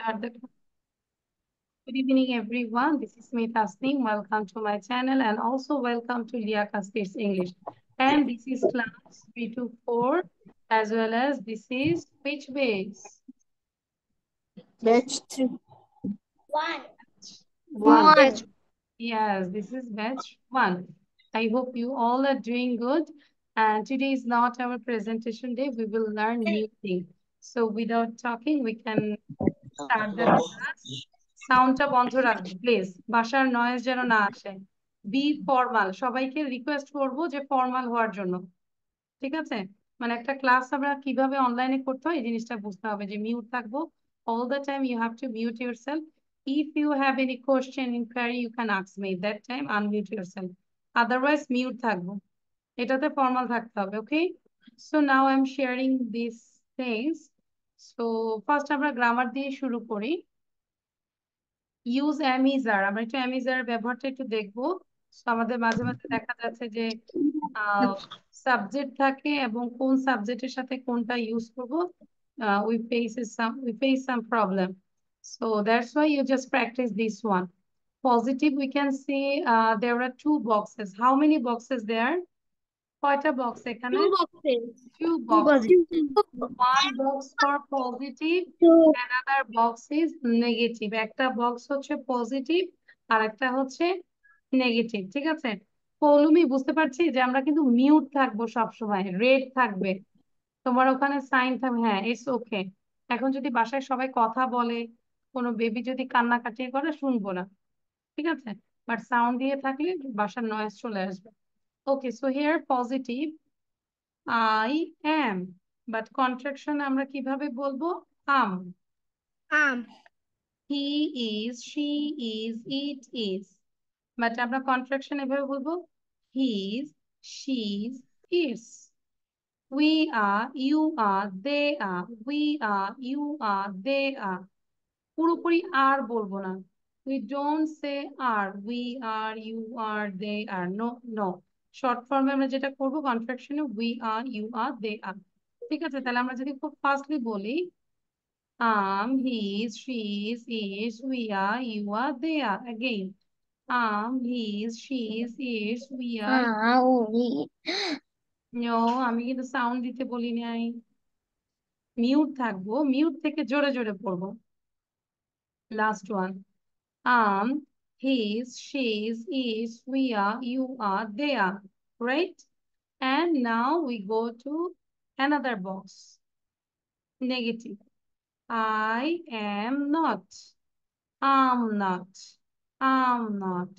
start the class. Good evening, everyone. This is me, Tasneem. Welcome to my channel and also welcome to Lia Kastir's English. And this is class 3 to 4 as well as this is which base? Batch 3. One. One. Batch. Yes, this is batch 1. I hope you all are doing good. And today is not our presentation day. We will learn new things. So without talking, we can start the class. সাউন্ডটা বন্ধ রাখবে please, বাসার noise যেন না আসে। B formal, সবাইকে request করবো যে ফর্মাল হওয়ার জন্য, ঠিক আছে? মানে একটা ক্লাস আমরা কিভাবে অনলাইনে করতে হয় এই জিনিসটা বুঝতে হবে, যে মিউট থাকবো all the time. You have to mute yourself. If you have any question, inquiry, you can ask me. That time unmute yourself, otherwise mute থাকবো। এটাতে ফর্মাল থাকতে হবে, ওকে? So now I'm sharing these things. So first আমরা grammar দিয়ে শুরু করি। Use am is are, আমরা একটু অ্যামিজারের ব্যবহারটা একটু দেখবো। So, আমাদের মাঝে মাঝে দেখা যাচ্ছে যে সাবজেক্ট থাকে এবং কোন সাবজেক্টের সাথে কোনটা ইউজ করবো, we face some problem. So that's why you just practice this one. Positive, we can see there are two boxes. How many boxes there? কয়টা বক্স এখানে? Two boxes. Two Two boxes. boxes. One box for positive, Two. another box is negative. একটা box হচ্ছে positive আর একটা হচ্ছে negative, ঠিক আছে? পৌলুমি, বুঝতে পারছি যে আমরা কিন্তু মিউট থাকবো সব সময়, রেড থাকবে, তোমার ওখানে সাইন থাকবে। হ্যাঁ, ইটস ওকে। এখন যদি বাসায় সবাই কথা বলে, কোনো বেবি যদি কান্নাকাটি করে, শুনবো না, ঠিক আছে? বাট সাউন্ড দিয়ে থাকলে বাসার নয়েজ চলে আসবে। Okay, so here positive I am, but contraction আমরা কিভাবে বলবো? He is, she is, it is. But আমরা contraction এভাবে বলবো his, she's, its. We are, you are, they are, we are, you are, they are. পুরোপুরি আর বলবো না। We don't say are, we are, you are, they are. No, no. Short ফর্মে আমরা যেটা করবো কন্ট্রাকশনে we are, you are, they are। ঠিক আছে, তাহলে আমরা যদি খুব ফাস্টলি বলি he is, she is, is, we are, you are, they are. Again, he is, she is, we are। No, আমি কিন্তু সাউন্ড দিতে বলি নাই, মিউট থাকবো, মিউট থেকে জোরে জোরে পড়বো। Last one, his, she's, is, we are, you are, they are, right? And now we go to another box, negative. I am not, am not, am not.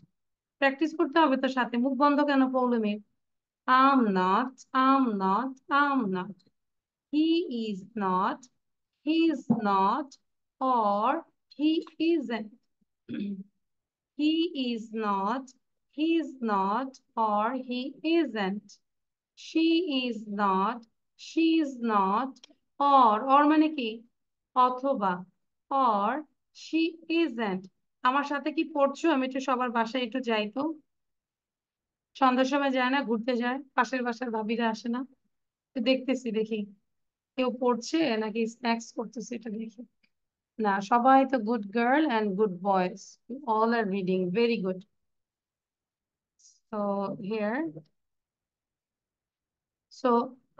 Practice করতে হবে তো সাথে, মুখ বন্ধ কেন Poulami? am not, am not, am not. He is not, he's not, or he isn't. He is not, he's not, or he isn't. She is not, she's not, or মানে কি? অথবা, or she isn't. আমার সাথে কি পড়ছো? আমি একটু সবার বাসায় একটু যাই তো। সন্ধ্যার সময় যায় না, ঘুরতে যায়, পাশের বাসার ভাবিরা আসে না? তো দেখতেছি, দেখি কেউ পড়ছে নাকি স্ন্যাক্স করতেছে, এটা দেখি। না, সবাই তো good girl and good boys, all are reading, very good. So here, so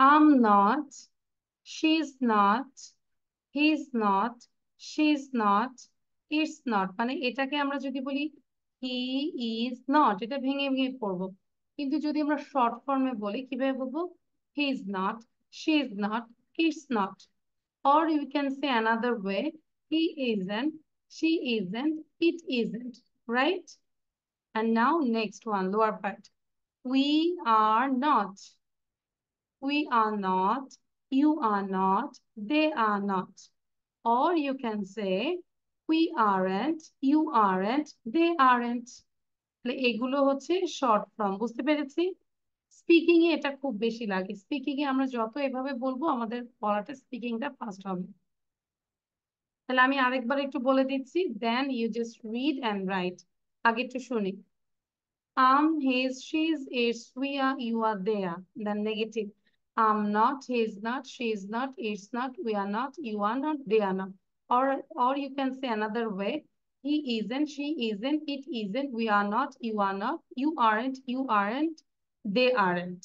I'm not, she's not, he's not, she's not, it's not। মানে এটাকে আমরা যদি বলি he is not, এটা ভেঙে ভেঙে পড়বো। কিন্তু যদি আমরা শর্ট ফর্মে বলি, কিভাবে বলবো? he is not, she is not, it's not। Or you can say another way, he isn't, she isn't, it isn't, right? And now next one, lower part. We are not, we are not, you are not, they are not। Or you can say we aren't, you aren't, they aren't। তাহলে এগুলো হচ্ছে short form, বুঝতে পেরেছি? Speaking এ এটা খুব বেশি লাগে, speaking এ আমরা যত এভাবে বলবো আমাদের পড়াটা স্পিকিংটা ফাস্ট হবে। তাহলে আমি আরেকবার একটু বলে দিচ্ছি, then you just read and write. আগে একটু শুনি। his, she's, it's, we are, you are, they are। Then negative, not, he is not, she is not, it's not, we are not, you are not, they are not। or you can say another way. He isn't, she isn't, it isn't, we are not, you are not, you aren't, they aren't.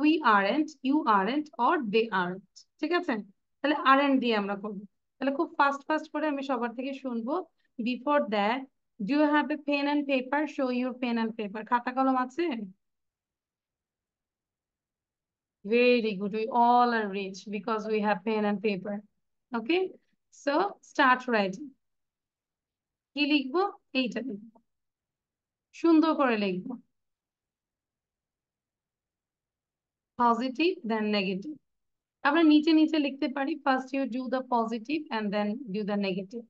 We aren't, you aren't, or they aren't. ঠিক আছে? তাহলে aren't দিয়ে আমরা করবো। তাহলে খুব fast fast করে আমি সবার থেকে শুনবো। Before that, do you have a pen and paper? Show your pen and paper. খাতা কলম আছে? Very good. We all are rich because we have pen and paper. Okay? So start writing. কি লিখবো? এইটা লিখবো। সুন্দর করে লিখবো। Positive, then negative. আমরা নিচে নিচে লিখতে পারি। First you do the positive and then do the negative.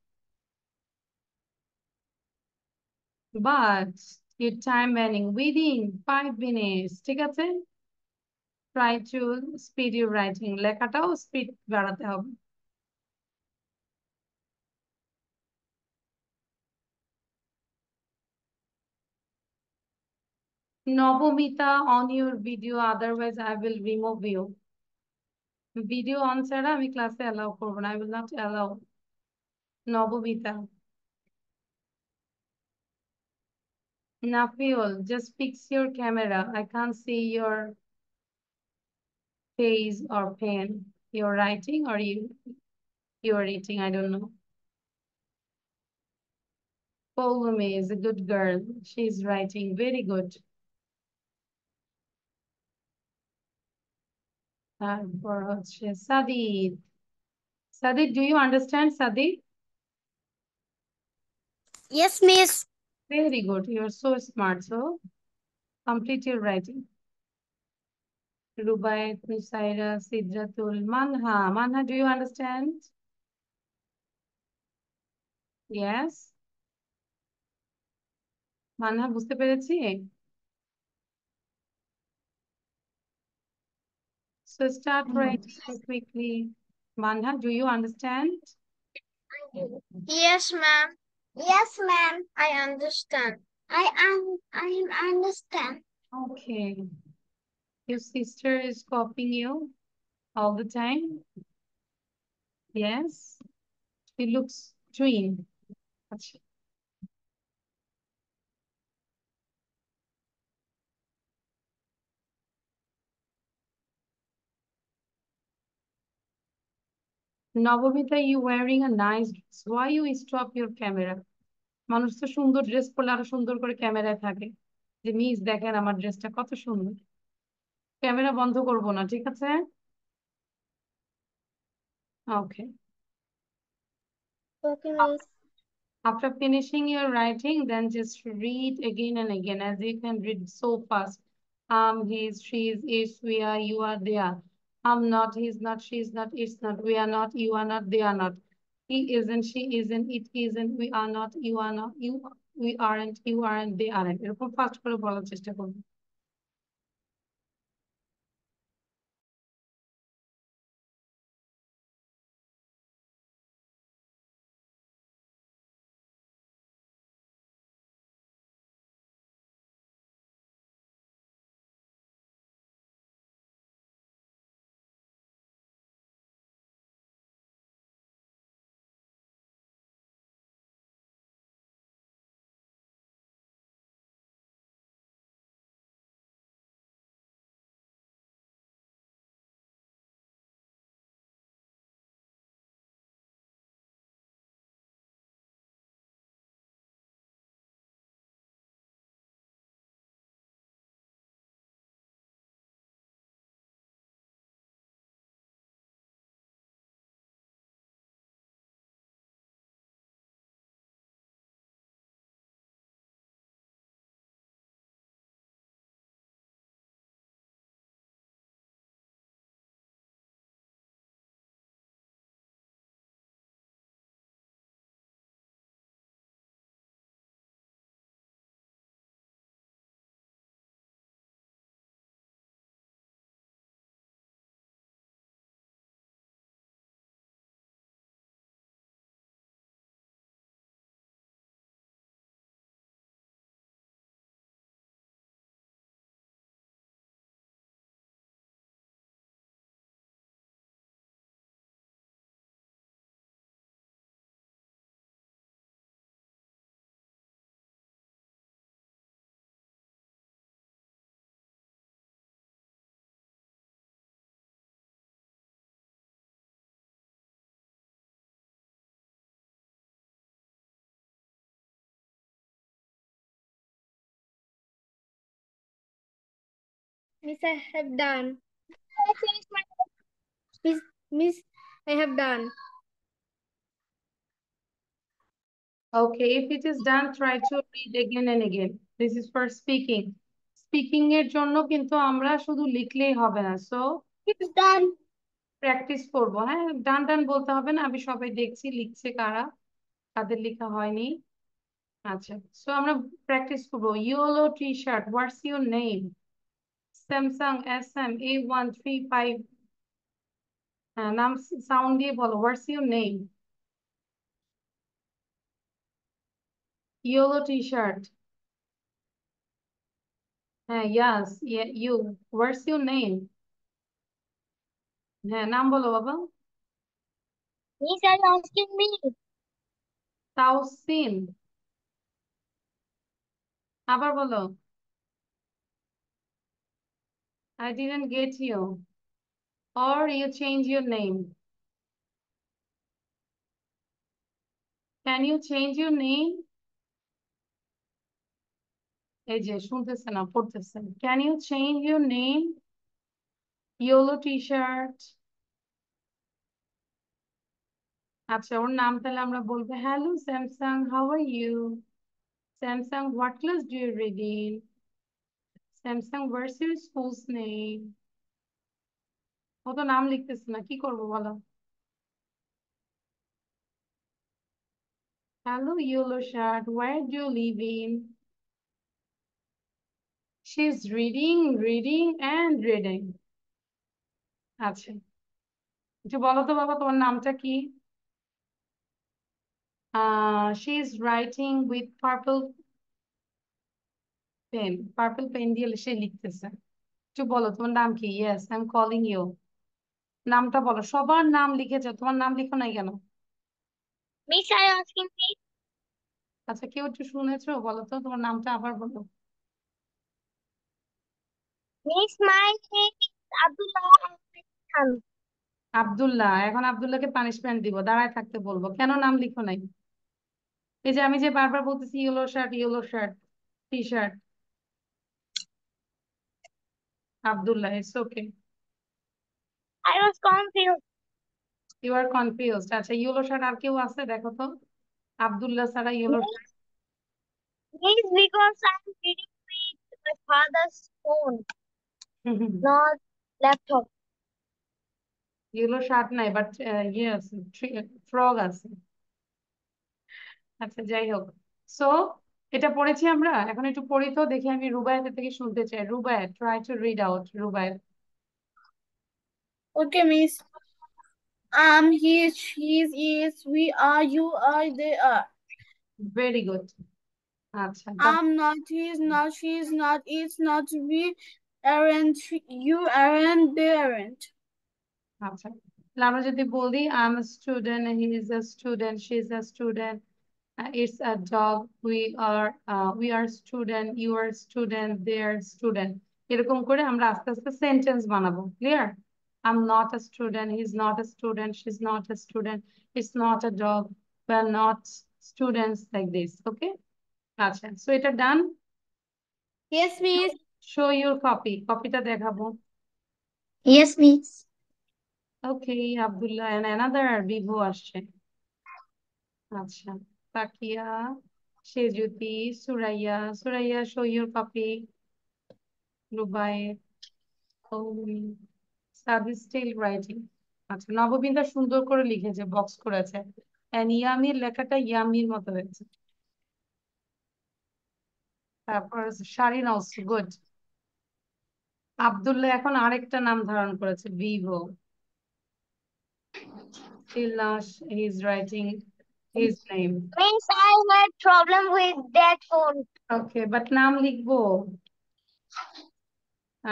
But your time running within 5 minutes. ঠিক আছে? Try to speed your writing. লেখাটাও স্পিড বাড়াতে হবে। Navamita, on your video, otherwise I will remove you. Video on ছাড়া আমি ক্লাসে allow করবো না। I will not allow. Navamita. Nafiol, just fix your camera. I can't see your face or pen. You're writing or you're eating, I don't know. Polumi is a good girl. She's writing very good. তারপর হচ্ছে Sadid. Sadid, do you understand Sadid? Yes, miss. Very good. You're so smart. So complete your writing. Rubayat, Nusaira, Sidratul, Manha. Manha, do you understand? Yes. Manha, বুঝতে পেরেছি? So start writing so quickly. Manha, do you understand? Yes, ma'am. Yes, ma'am. I understand. I understand. Okay. Your sister is copying you all the time? Yes. She looks twin. আচ্ছা। Navamita, you wearing a nice dress. Why you stop your camera? মানুষ তো সুন্দর dress পরলে আরো সুন্দর করে ক্যামেরায় থাকে, যে মিস দেখেন আমার ড্রেসটা কত সুন্দর। ক্যামেরা বন্ধ করব না, ঠিক আছে? ওকে। Okay, miss. After finishing your writing, then just read again and again, as you can read so fast. He's, she's, is, we are, you are, they are. I'm not, he's not, she's not, it's not, we are not, you are not, they are not. He isn't, she isn't, it isn't, we are not, you are not, we aren't, you aren't, they aren't. এরকম fast করে বলার চেষ্টা করবো। Miss, I have done. I finished my Miss, I have done. Okay, if it is done, try to read again and again. This is for speaking. Speaking এর জন্য কিন্তু আমরা শুধু লিখলেই হবে না। So It's done. প্র্যাকটিস করবো। হ্যাঁ, ডান ডান বলতে হবে না, আমি সবাই দেখছি লিখছে কারা, কাদের লেখা হয়নি। আচ্ছা, সো আমরা প্র্যাকটিস করবো। Yellow T shirt, what's your name? Samsung SM A135। হ্যাঁ, নাম সাউন্ড দিয়ে বলো, what's your name? Yellow T shirt. হ্যাঁ, ইয়াস, ইউ, হোয়াটস ইউর নেম? হ্যাঁ, নাম বলো বাবা। Miss, are you asking me? Tawsin. আবার বলো। I didn't get you. Or you change your name. Can you change your name? এই যে শুনতেছে না, পড়তেছে। Can you change your name? Yellow t-shirt. আচ্ছা, ওর নাম তাহলে আমরা বলবো, hello Samsung, how are you? Samsung, what class do you read in? Samsung, what's your schools name? ও তো নাম লিখতেছে না, কি করবো বলো? Hello yellow shirt, where do you live in? She is reading, reading and reading. আচ্ছা, একটু বলো তো বাবা, তোমার নামটা কি? She is writing with purple pen. Purple pen দিয়ে সে লিখতেছে। একটু বলো তোমার নাম কি? Yes, I'm calling you. নামটা বলো, সবার নাম লিখেছো, তোমার নাম লিখো নাই কেন? Miss, are you asking me? আচ্ছা, কেউ একটু শুনেছো, বলো তো তোমার নামটা আবার বলো। Miss, my name is Abdullah Ahmed Khan. Abdullah. এখন আব্দুল্লাহকে পানিশমেন্ট দিব, দাঁড়ায় থাকতে বলবো। কেন নাম লিখো নাই? এই যে আমি যে বারবার বলতেছি yellow shirt, yellow shirt, T shirt. Abdullah, it's okay. I was confused. You are confused. আচ্ছা, ইয়েলো শার্ট আর কেউ আছে দেখো তো, আব্দুল্লাহ ছাড়া yellow shirt. Miss, because I'm reading with my father's phone, not laptop. Yellow shirt নাই, বাট ইয়ে আছে, ফ্রগ আছে। আচ্ছা, যাই হোক। সো এটা পড়েছি আমরা, এখন একটু পড়ি তো দেখি, আমি রুবায়েতের থেকে শুনতে চাই। Rubayet, try to read out. Rubayet. Okay, Miss. He is, she is, we are, you are, they are. Very good. আচ্ছা, Not, he is not, she is not, it's not, we aren't, you aren't, they aren't. আচ্ছা, তাহলে আমরা যদি বলি I am student, he is a student, she is a student, it's a dog, we are student, you are student, they are student। এরকম করে আমরা আস্তে আস্তে সেন্টেন্স বানাবো। Clear? I'm not a student, he's not a student, she's not a student, it's not a dog, we are not students, like this, okay? আচ্ছা, so এটা ডান। Yes, Miss. show your copy, কপিটা দেখাবো। Yes, Miss. Okay, Abdullah and another বিভু আসছে। আচ্ছা, তাকিয়া, Sejuti, Suraiya. Suraiya, show your copy. Rubayet, সাদি still writing. আচ্ছা, নববিন্দা সুন্দর করে লিখেছে, বক্স করেছে। এন্ড ইয়ামির লেখাটা ইয়ামির মতো হয়েছে। তারপর শারিন অলসো গুড। আব্দুল্লাহ এখন আরেকটা নাম ধারণ করেছে, ভিভো। তিলনাশ, he is writing his name. Miss, I had problem with that phone. Okay, but নাম লিখবো।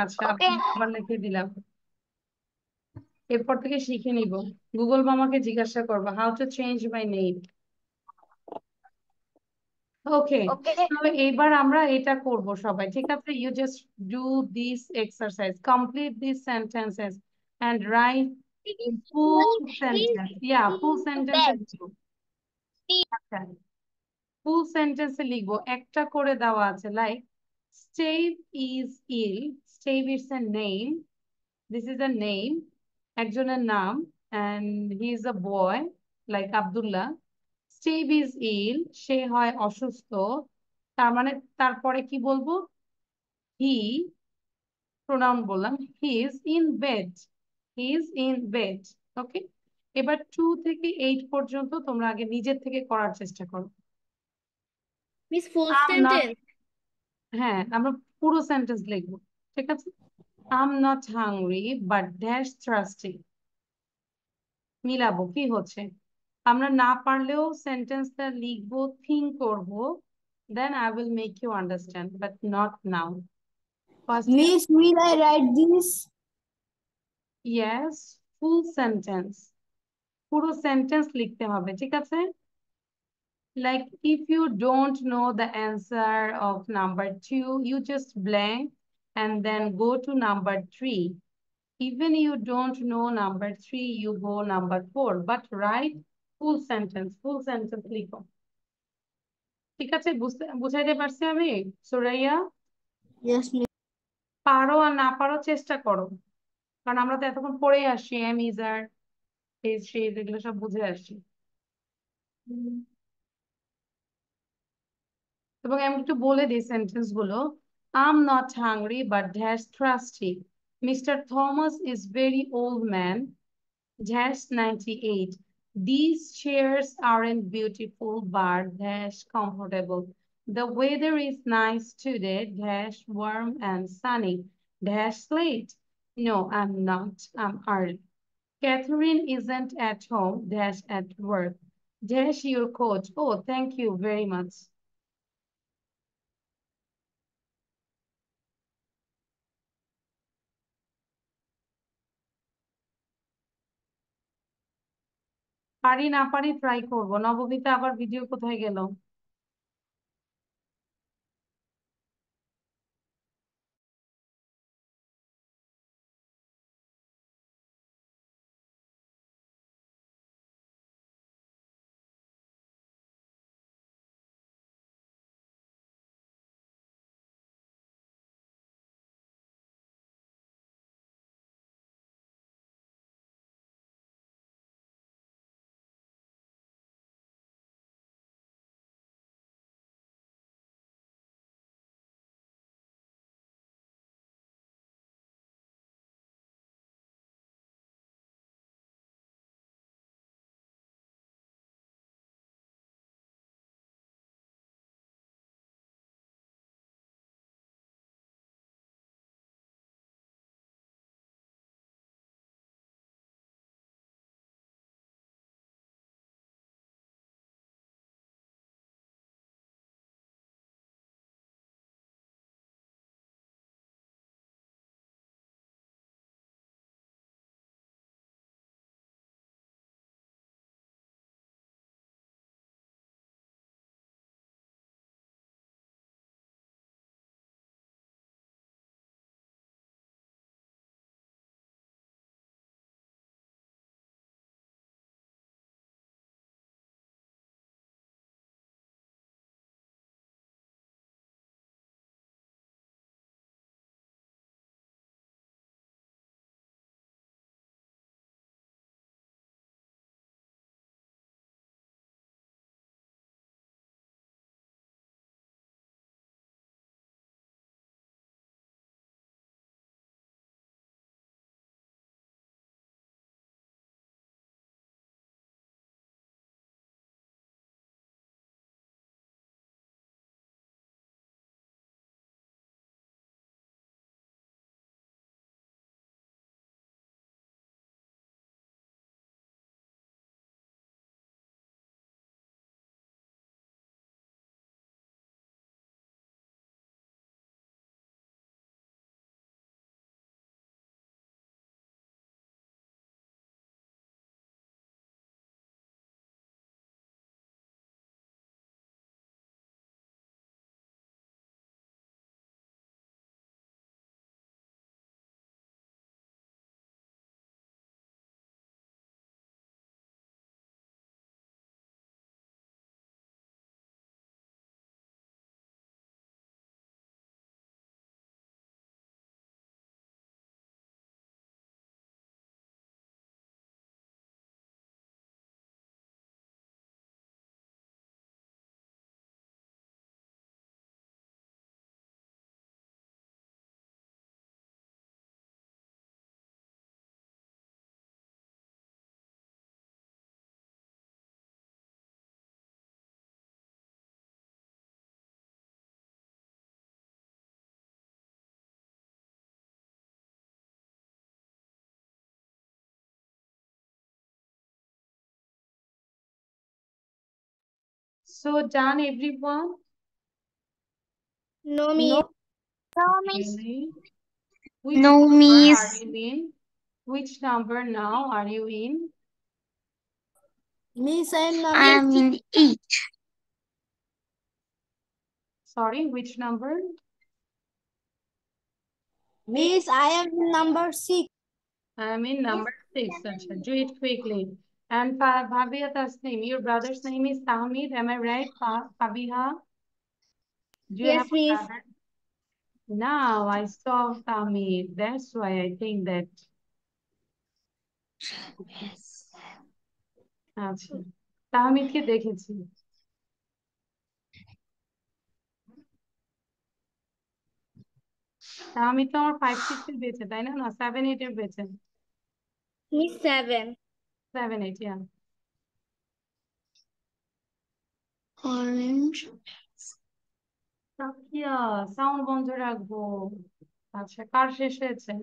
আচ্ছা, Okay. আবার লিখে দিলাম। এরপর থেকে শিখে নিব। গুগল মামাকে জিজ্ঞাসা করবো, how to change my name. Okay, Okay. এইবার আমরা এটা করব সবাই, ঠিক আছে? You just do this exercise, complete this sentences and write full sentence. Yeah, full সেন্টেন্সে That. লিখবো। ফুল সেন্টেন্সে লিখবো, একটা করে দেওয়া আছে, like Steve is ill. Steve is a name. This is a name. একজনের নাম, and he is a boy like Abdullah. Steve is ill. সে হয় অসুস্থ। তার মানে তারপরে কি বলবো? He, প্রোনাউন বললাম, he is in bed. He is in bed. ওকে, এবার 2 থেকে 8 পর্যন্ত তোমরা আগে নিজের থেকে করার চেষ্টা করো। Miss, full I'm not, sentence. হ্যাঁ আমরা পুরো সেন্টেন্স লিখবো, ঠিক আছে? I'm not hungry but dash thirsty. মিলাবো কি হচ্ছে, আমরা না পারলেও সেন্টেন্সটা লিখবো, থিঙ্ক করবো, then I will make you understand, but not now. First, Miss, will I write this? yes, full sentence, পুরো সেন্টেন্স লিখতে হবে, ঠিক আছে? Like if you don't know the answer of number 2, you just blank and then go to number 3. Even you don't know number 3, you go number 4, but write full sentence লিখো, ঠিক আছে? বুঝাইতে পারছি আমি, সুরাইয়া? Yes, Miss. পারো আর না পারো চেষ্টা করো, কারণ আমরা তো এতক্ষণ পড়েই আসছি, am is are, is she is, এগুলো সব বুঝে আসছি। এবং আমি একটু বলে দিই সেন্টেন্স গুলো। Am not hungry but dash thirsty, mister Thomas is very old man dash 98. These chairs aren't beautiful but dash comfortable. The weather is nice today dash warm and sunny dash late. No, I'm not. I'm early. Catherine isn't at home dash at work dash your coat. Oh, thank you very much. পারি না পারি try করবো। নবমীতে আবার video কোথায় গেল? So done, everyone? No, miss. No, miss. Really? Which No, number are miss. you in? Which number now are you in? Miss, I am I number am in 8. Sorry, which number? Miss, I am number 6. I am in number 6. Acha, do it quickly. And Fabia Tasnim, your brother's name is Tahmid. Am I right, Fabiha? Do you Yes, have a miss. brother? Now I saw Tahmid. That's why I think that. আচ্ছা, তাহমিদকে দেখেছি। তাহমিদ তো আমার 5-6 এর বেঁচে, তাই না? না 7-8 এর বেঁচে। Miss 7. 7-8, yeah. Orange. তাকিয়া সাউন্ড বন্ধ রাখবো। আচ্ছা, কার শেষ হয়েছে?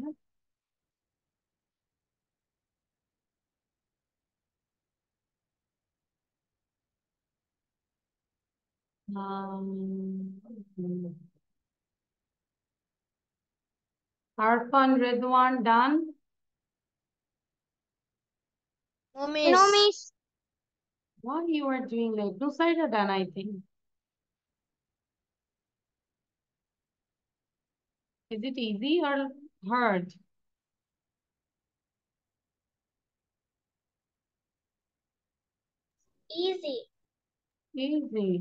Arfan, Ridwan, done? No, miss. No, miss. Why you are doing late? Nusaida done, I think. Is it easy or hard? Easy. Easy.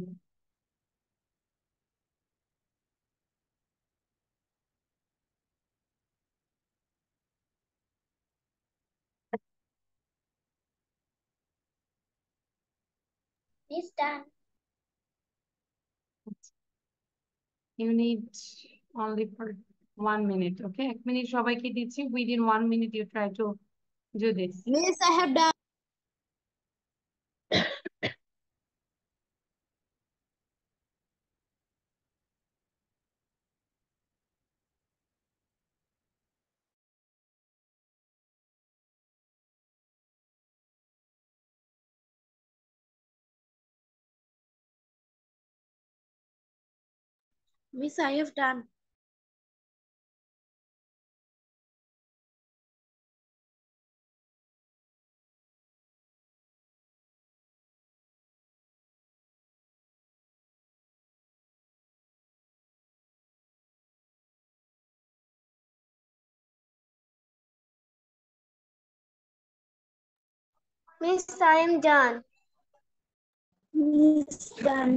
Miss done. You need only for 1 minute, okay? 1 minute সবাইকে দিচ্ছি. Within 1 minute you try to do this. Miss, I have done. Miss, I have done. Miss, I am done. Miss, done.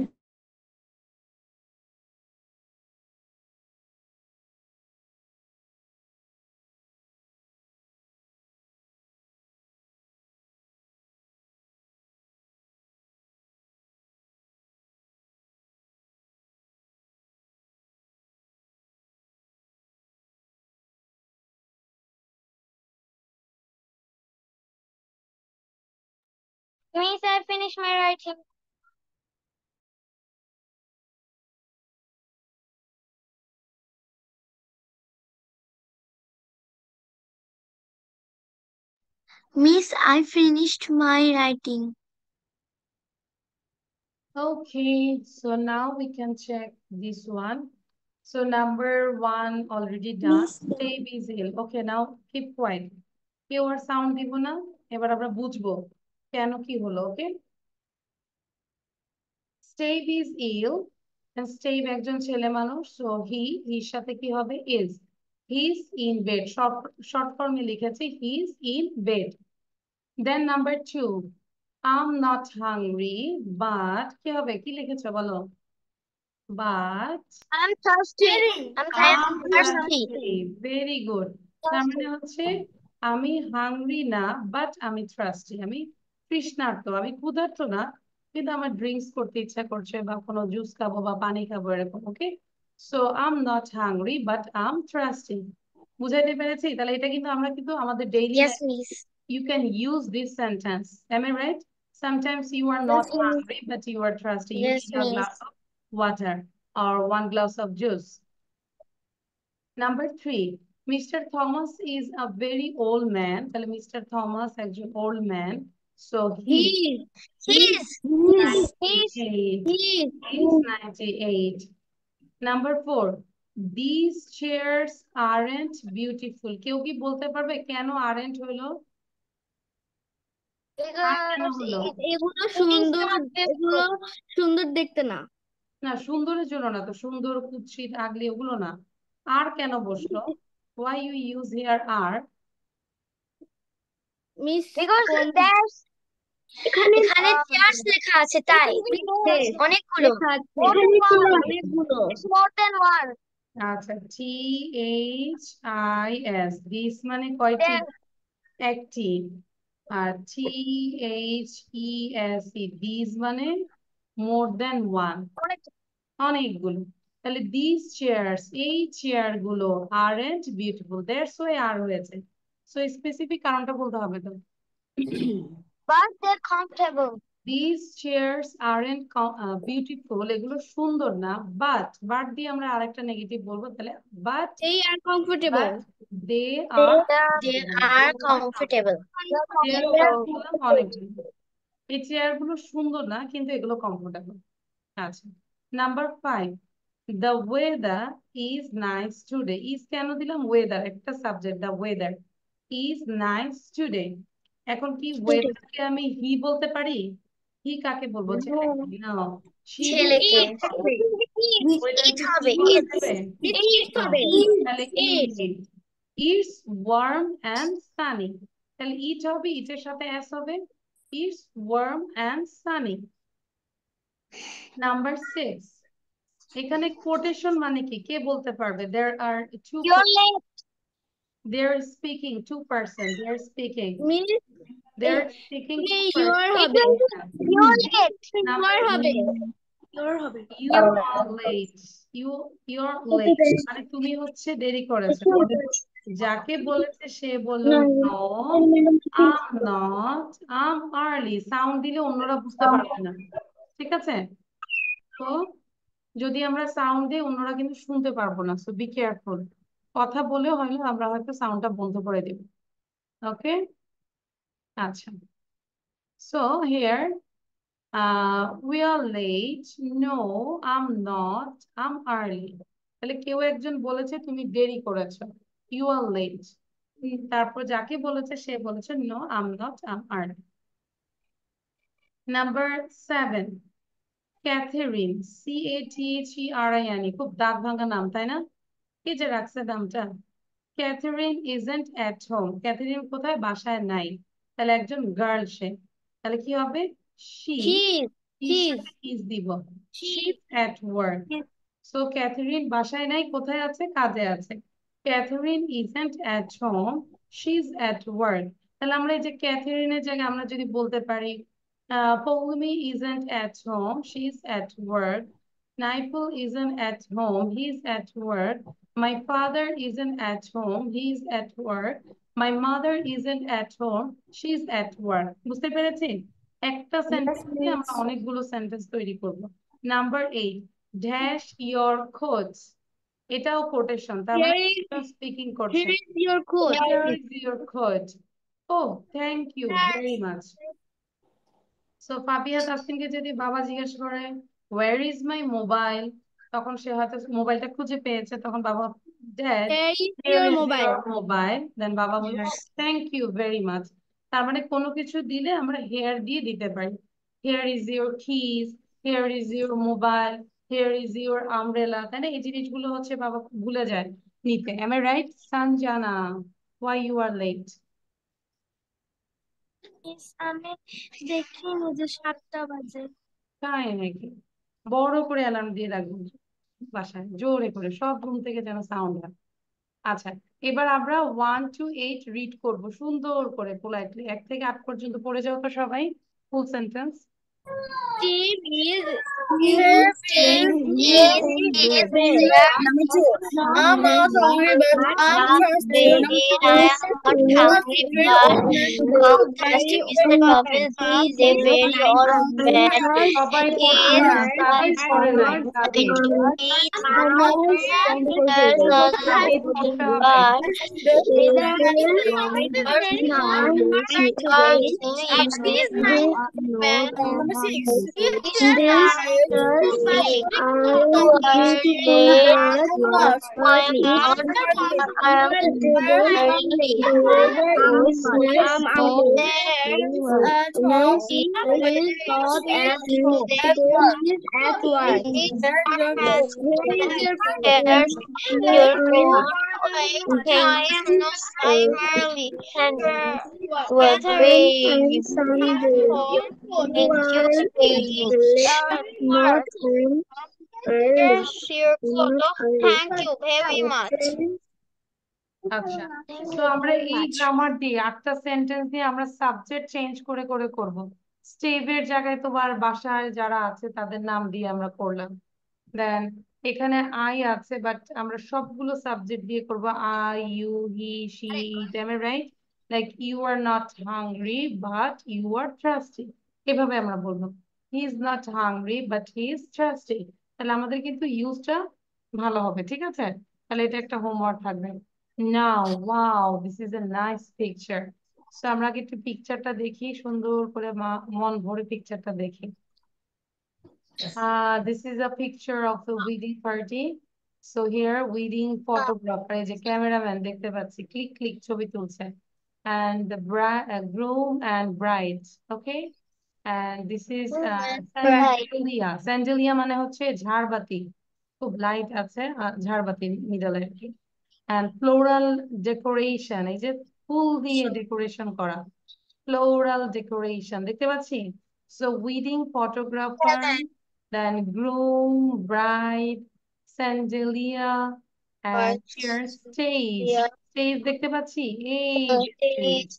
Miss, I finished my writing. Miss, I finished my writing. Okay, so now we can check this one. So number 1 already done. Miss, Stay busy. Okay, now keep quiet. কেউ আর sound দিব না। এবার আমরা বুঝবো কেন কি হলো, ওকে? Steve is ill and Steve একজন ছেলে মানুষ, so হির সাথে কি হবে? is. He's in bed. short form-এ লিখেছি he's in bed. Then number 2, I'm not hungry but কি হবে? কি লিখেছো বলো? But I'm thirsty. I'm thirsty. Very good. তার মানে হচ্ছে আমি হাংরি না, বাট আমি থ্রাস্টি। আমি তৃষ্ণার্ত, আমি ক্ষুধার্ত না, কিন্তু আমার ড্রিঙ্কস করতে ইচ্ছা করছে বা কোনো জুস খাবো বা পানি খাবো এরকম, okay? So I am not hungry but I am thirsty. বুঝাইতে পেরেছি? তাহলে এটা কিন্তু আমরা কিন্তু আমাদের daily Yes, life miss. you can use this sentence. Am I right? Sometimes you are Yes, not miss. hungry but you are thirsty. You Yes, need a miss. glass of water or 1 glass of juice. Number 3, Mr. Thomas is a very old man. তাহলে Mr. Thomas একজন old man. So He he's is 98. he He's 98. Number 4. These chairs aren't beautiful. কেউ কি বলতে পারবে কেন aren't হলো? আর কেন হলো? এগুলো সুন্দর, এগুলো সুন্দর দেখতে না। না, সুন্দরের জন্য না তো, সুন্দর, কুৎসিত, আগলি ওগুলো না। আর কেন বসলো? Why you use here are? Miss এখানে চেয়ার্স লেখা আছে তাই অনেকগুলো লেখা আছে অনেকগুলো। আচ্ছা, THIS, দিস মানে কয়টি? একটি। আর THESE, দিস মানে মোর দেন ওয়ান, অনেকগুলো। তাহলে দিস চেয়ার্স, এই চেয়ার গুলো আরন্ট বিউটিফুল, দ্যাটস ওয়াই আর হয়েছে। সো স্পেসিফিক কারণটা বলতে হবে তো। But they're comfortable. These chairs aren't beautiful, এগুলো সুন্দর না, বাট দিয়ে আমরা আরেকটা নেগেটিভ বলবো, তাহলে but They are comfortable. They are They are comfortable. অনেকগুলো। এই চেয়ার গুলো সুন্দর না, কিন্তু এগুলো কমফোর্টেবল। আচ্ছা, number 5, the weather is nice today. is কেন দিলাম? ওয়েদার একটা subject, the weather is nice today। এখন কি ওয়েদারকে আমি হি বলতে পারি? হি কাকে বলবো? ছেলেকে? না, ছেলেকে তাহলে ইটস ওয়ার্ম এন্ড সানি। তাহলে ইট হবে, ইটের সাথে এস হবে, it's warm and sunny. Number 6, এখানে কোটেশন মানে কি? কে বলতে পারবে? there are two, they're speaking, two person, they're speaking, they're speaking two person। You're late, you're late মানে তুমি হচ্ছে দেরি করেছো। যাকে বলেছে সে বললো no, I'm not, I'm early। Sound দিলে অন্যরা বুঝতে পারবে না, ঠিক আছে? তো যদি আমরা সাউন্ড দিই অন্যরা কিন্তু শুনতে পারবো না, সো বি কেয়ারফুল। কথা বলেও হয়তো আমরা হয়তো সাউন্ডটা বন্ধ করে দেব। ওকে, আচ্ছা। So here we are late, no I'm not, I'm early। তাহলে কেউ একজন বলেছে তুমি দেরি করেছো, you are late। তারপর যাকে বলেছে সে বলেছে no I'm not, I'm early। Number 7, Catherine, CATHERIN, খুব দাগ ভাঙা নাম তাই না? কে যে রাখছে নামটা? Catherine isn't at home, Catherine কোথায়? বাসায় নাই। তাহলে একজন গার্ল সে, তাহলে কি হবে? শি, ইজ দিব, she is at work. So Catherine বাসায় নাই, কোথায় আছে? কাজে আছে। Catherine isn't at home, she is at work. তাহলে আমরা এই যে ক্যাথেরিনের জায়গায় আমরা যদি বলতে পারি Paulumi isn't at home, she's at work. Naipul isn't at home, he's at work. My father isn't at home, he's at work. My mother isn't at home, she's at work। বুঝতে পেরেছি? একটা সেন্টেন্সে আমরা অনেকগুলো সেন্টেন্স তৈরি করব। Number 8, dash your coach, এটাও quotation, তার মানে স্পিকিং করছে। Here is your coat। Oh, thank you very much। So Fabiha তাসকিনকে যদি বাবা জিজ্ঞেস করে where is my mobile, তখন সে হয়তো মোবাইলটা খুঁজে পেয়েছে, তখন বাবা dad here is your mobile, দেন বাবা বলবে thank you very much। তার মানে কোনো কিছু দিলে আমরা here দিয়ে দিতে পারি, here is your keys, here is your mobile, here is your umbrella। তাই না? এই জিনিসগুলো হচ্ছে বাবা ভুলে যায় নিতে। am I right Sanjana? why you are late? আমি দেখিনি যে 7টা বাজে। তাই নাকি? বড় করে অ্যালার্ম দিয়ে রাখবো বাসায়, জোরে করে, সব রুম থেকে যেন সাউন্ড হয়। আচ্ছা, এবার আমরা 1 to 8 রিড করব সুন্দর করে, পোলাইটলি। 1 থেকে 8 পর্যন্ত পড়ে যাও তো সবাই, full sentence. Steve is I'm not hungry, but I'm thirsty. I am not hungry, but I'm thirsty. Mr. Toffees is a very old man. সবাই He পড়ছে is না, সাদিক পড়ে নাই, Sadiq. he is meters on Sadiq পড়তে হবে। but Number six. Your phone. I am not I'm early and what way thank you here's your photo thank you very much আচ্ছা, তো আমরা এই গ্রামার দিয়ে 8টা সেন্টেন্স দিয়ে আমরা সাবজেক্ট চেঞ্জ করে করে করব। স্টেভের জায়গায় তোমার বাসায় যারা আছে তাদের নাম দিয়ে আমরা করলাম। দেন এখানে আই আছে, বাট আমরা সবগুলো সাবজেক্ট দিয়ে করব। I, you, he, she, it. Am I right? Like you are not hungry but you are thirsty, এভাবে আমরা বলবো। He is not hungry but he is thirsty. তাহলে আমাদের কিন্তু ইউজটা ভালো হবে, ঠিক আছে? তাহলে এটা একটা হোমওয়ার্ক থাকবে। Now wow, this is a nice picture. তো আমরা আগে একটু পিকচারটা দেখি, সুন্দর করে মন ভরে পিকচারটা দেখি। This is a picture of the wedding party. So here wedding photographer, এই যে ক্যামেরাম্যান দেখতে পাচ্ছি, ক্লিক ক্লিক ছবি তুলছে। And the groom and bride, okay? And this is Sandelia. Sandelia মানে হচ্ছে ঝাড়বাতি, খুব লাইট আছে, ঝাড়বাতি মিডলে আর কি। And floral decoration, এই যে ফুল দিয়ে ডেকোরেশন করা, floral decoration দেখতে পাচ্ছি। So wedding photographer, then groom, bride, chandelier, and here stage. Stage দেখতে পাচ্ছি, এই যে stage,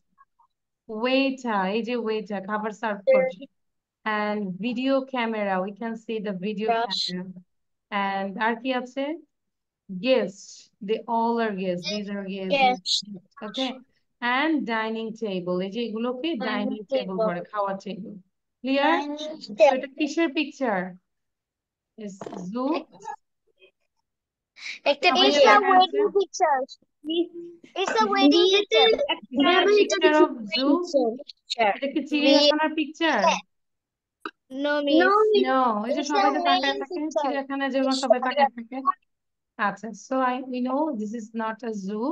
waiter, এই যে waiter খাবার সার্ভ করছে। And video camera, we can see the video camera. And আর কি আছে? Guests, they all are guests, these are guests, okay? And dining table, এই যে এগুলোকে ডাইনিং টেবিল করে, খাওয়ার টেবিল। ক্লিয়ার? তো এটা কিসের পিকচার? ইস জু? সবাই এখানে আছে? It's a wedding picture. Picture of zoo? এটা কি চিড়িয়াখানার পিকচার? No, miss. নো, এই যে It's সবাই a যে তাকায় wedding থাকে, picture. চিড়িয়াখানায় যেমন সবাই তাকায় থাকে। আচ্ছা, so we know this is not a zoo.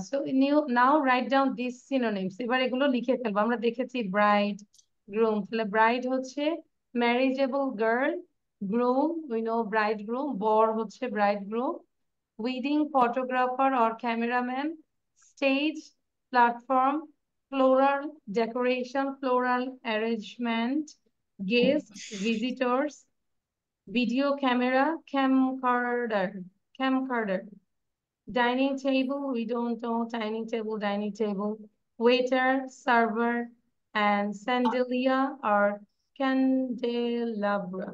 So now write down these synonyms. এবার এগুলো লিখে ফেলবো। আমরা দেখেছি bride, groom, তাহলে bride হচ্ছে marriageable girl, groom we know bridegroom, বর হচ্ছে bridegroom, wedding photographer or cameraman, stage, platform, floral decoration, floral arrangement, guests, visitors, video camera, camcorder, dining table, we don't know, dining table, waiter, server, and chandelier or candelabra.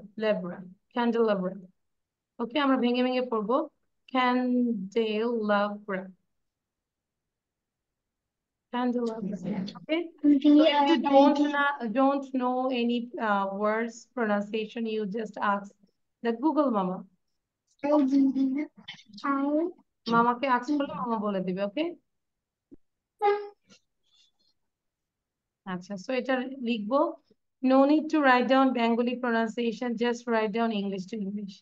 Okay, আমরা ভেঙে ভেঙে পড়বো। Candelabra. Okay. If you don't know any words pronunciation, you just ask the Google Mama. মামাকে ask করলে মামা বলে দিবে, ওকে? আচ্ছা, সো এটা লিখবো। No need to write down Bengali pronunciation, just write down English to English.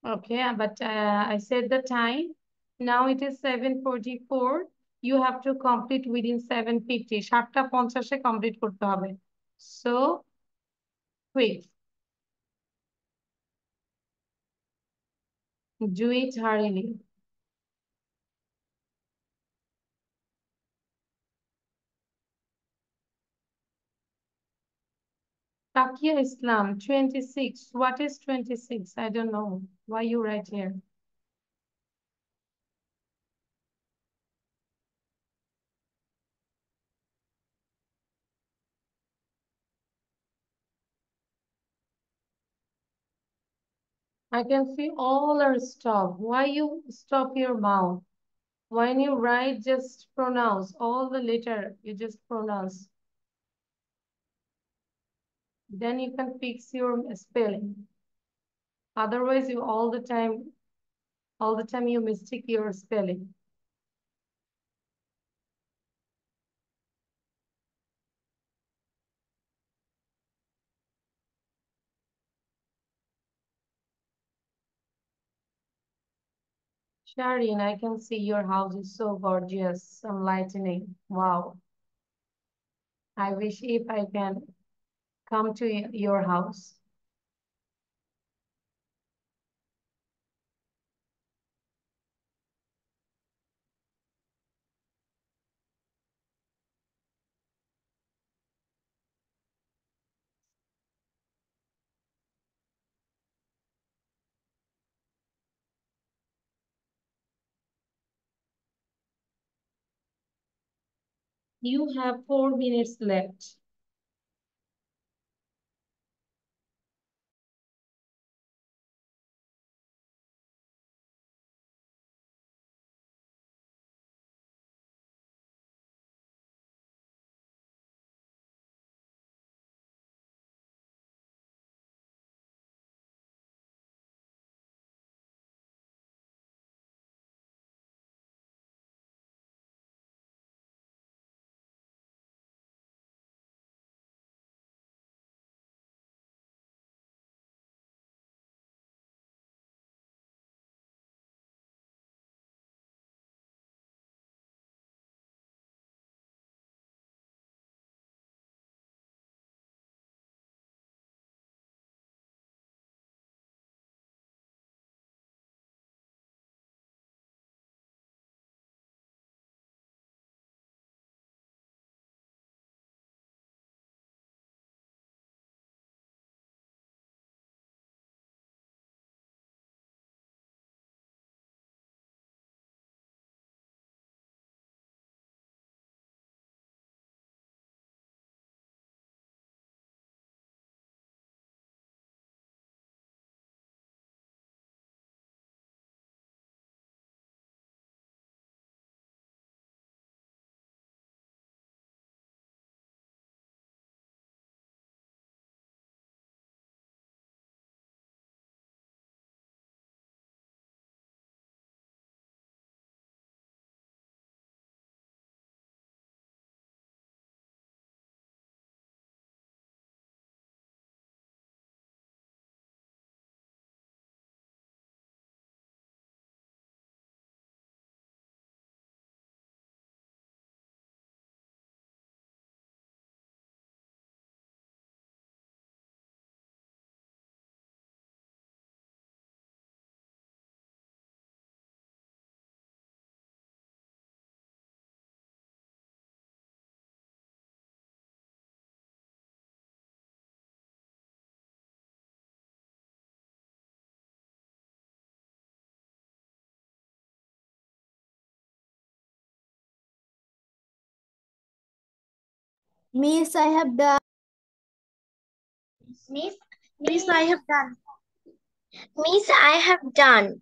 Okay, but I said the time. Now it is 7:44. You have to complete within 7:50. 7:50 complete করতে হবে। So quick. Do it hurriedly. Takia Islam, 26. What is 26? I don't know. Why you write here? I can see all are stop. Why you stop your mouth? When you write, just pronounce all the letter. You just pronounce. Then you can fix your spelling. Otherwise, you all the time you mistake your spelling. Sharin, I can see your house is so gorgeous. Some lightning. Wow. I wish if I can come to your house. You have 4 minutes left. Miss, I have done. Miss, Miss, I have done. Miss, I have done.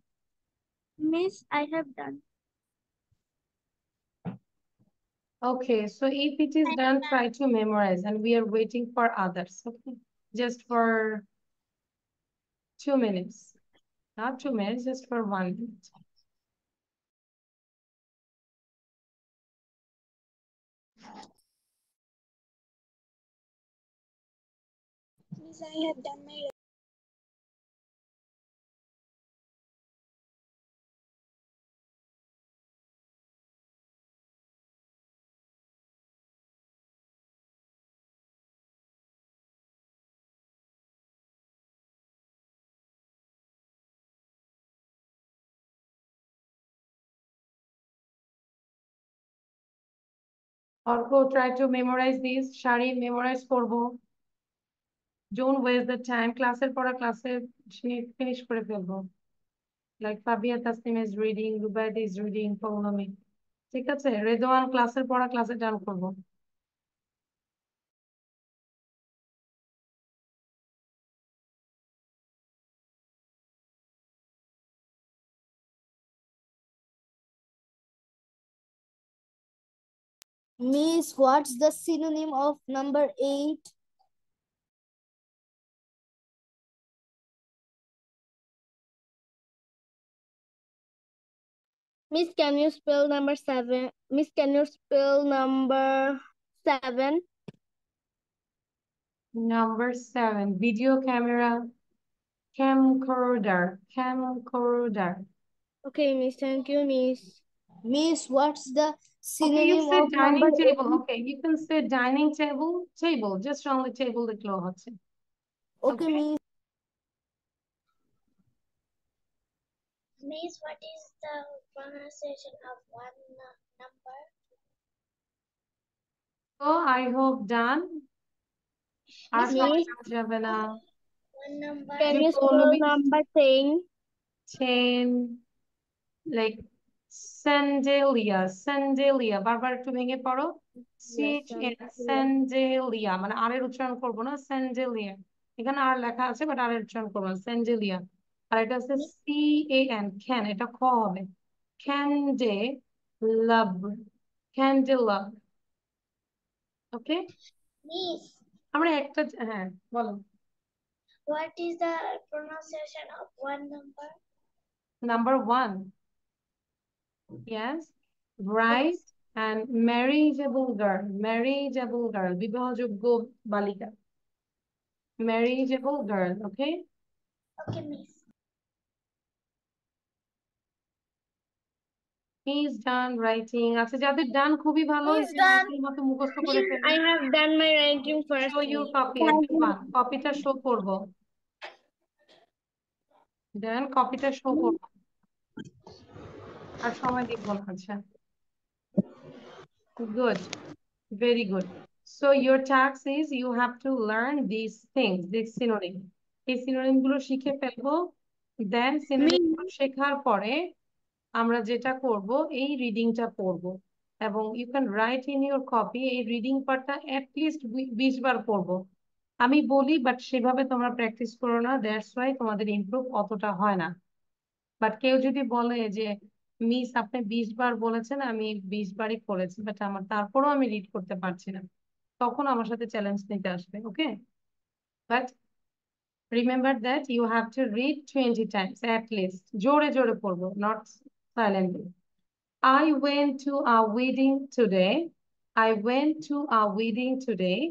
Miss, I have done. Okay, so if it is done, try to memorize, and we are waiting for others. Okay, just for 2 minutes. Not 2 minutes, just for 1 minute. Miss, I have done my. Or try to memorize this. Shari, memorize করবো. Don't waste the time. ক্লাসের পড়া ক্লাসে finish করে ফেলবো. Like Fabia Tasnim is reading, Rubaida is reading, Paulami. ঠিক আছে, রেদওয়ান ক্লাসের পড়া ক্লাসে ডান করবো. Miss, what's the synonym of number 8? Miss, can you spell number 7? Miss, can you spell number 7? Number 7, video camera, camcorder, camcorder. Okay, Miss, thank you, Miss. Miss, what's the Okay, synonym you said of number dining 8? table. Okay, you can say dining table, table, just only table লিখলেও হচ্ছে। Okay, Miss. Miss, what is the pronunciation of one number? So I hope done. R Miss, সময় Miss, যাবে না। one number? can you Triple spell means number 10? 10, like Sandalia, Sandalia, বারবার একটু ভেঙে পড়ো। Yes, Sandalia, মানে আর এর উচ্চারণ করবো না, Sandalia। এখানে আর লেখা আছে বাট আর এর উচ্চারণ করবো না, Sandalia। আর এটা হচ্ছে Miss, CAN, can, এটা খ হবে। Candelabra, candelabra, ওকে। Miss, আমরা একটা, হ্যাঁ বলো। what is the pronunciation of one number? Number 1, yes, bright and marriageable girl, marriageable girl, বিবাহযোগ্য বালিকা, marriageable girl, okay? Okay, Miss. He's done writing. আচ্ছা, যাদের ডান খুবই ভালো He's হয়েছে, done. রাইটিং মতো মুখস্থ করে Miss, ফেলবে। I have done my writing first. Show your copy, একটা কপিটা শো করবো, দেন কপিটা শো করবো, আর সময় দেখবো না। আচ্ছা, good, very good. So your task is you have to learn these things, this synonym. এই synonym গুলো শিখে ফেলবো, দেন synonym গুলো শেখার পরে আমরা যেটা করব, এই রিডিংটা পড়ব, এবং you can write in your copy এই রিডিং পার্টটা অ্যাটলিস্ট 20 বার পড়ব। আমি বলি বাট সেভাবে তোমরা প্র্যাকটিস করো না, দ্যাটস ওয়াই তোমাদের ইমপ্রুভ অতটা হয় না। বাট কেউ যদি বলে যে মিস আপনি 20 বার বলেছেন, আমি 20 বারই পড়েছি বাট আমার তারপরও আমি রিড করতে পারছি না, তখন আমার সাথে চ্যালেঞ্জ নিতে আসবে, okay? But remember that you have to read 20 times at least. জোরে জোরে পড়বো, not silently. I went to a wedding today. I went to a wedding today.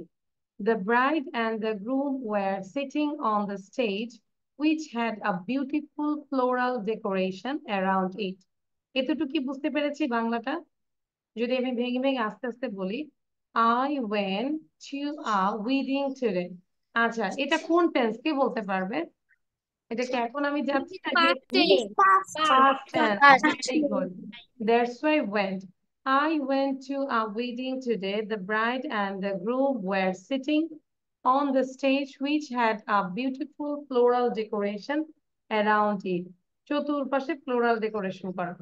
The bride and the groom were sitting on the stage, which had a beautiful floral decoration around it. এতটুকু বুঝতে পেরেছি বাংলাটা? যদি আমি ভেঙে ভেঙে আস্তে আস্তে বলি, I went to a wedding today. আচ্ছা, এটা কোন টেন্স কে বলতে পারবে? এটা কি এখন আমি যাচ্ছি নাকি past tense? Very good. That's why went. I went to a wedding today. The bride and the groom were sitting on the stage, which had a beautiful floral decoration around it. চতুর্পাশে floral decoration করা।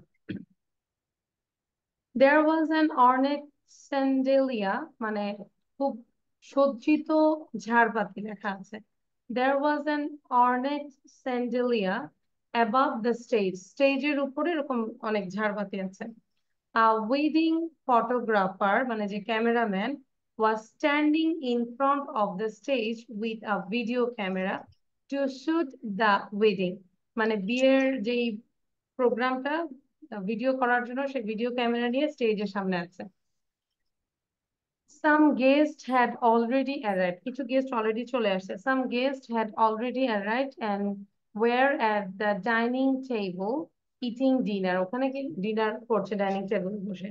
There was an ornate chandelier, মানে খুব সজ্জিত ঝাড়বাতি লেখা আছে। There was an ornate chandelier above the stage. স্টেজের উপরে এরকম অনেক ঝাড়বাতি আছে। A wedding photographer, মানে যে cameraman, was standing in front of the stage with a video camera to shoot the wedding. মানে বিয়ের যেই প্রোগ্রামটা ভিডিও করার জন্য সে ভিডিও ক্যামেরা নিয়ে স্টেজের সামনে আছে। Some guests had already arrived. কিছু গেস্ট অলরেডি চলে আসছে। Some guests had already arrived and were at the dining table eating dinner. ওখানে কি ডিনার করছে ডাইনিং টেবিলে বসে।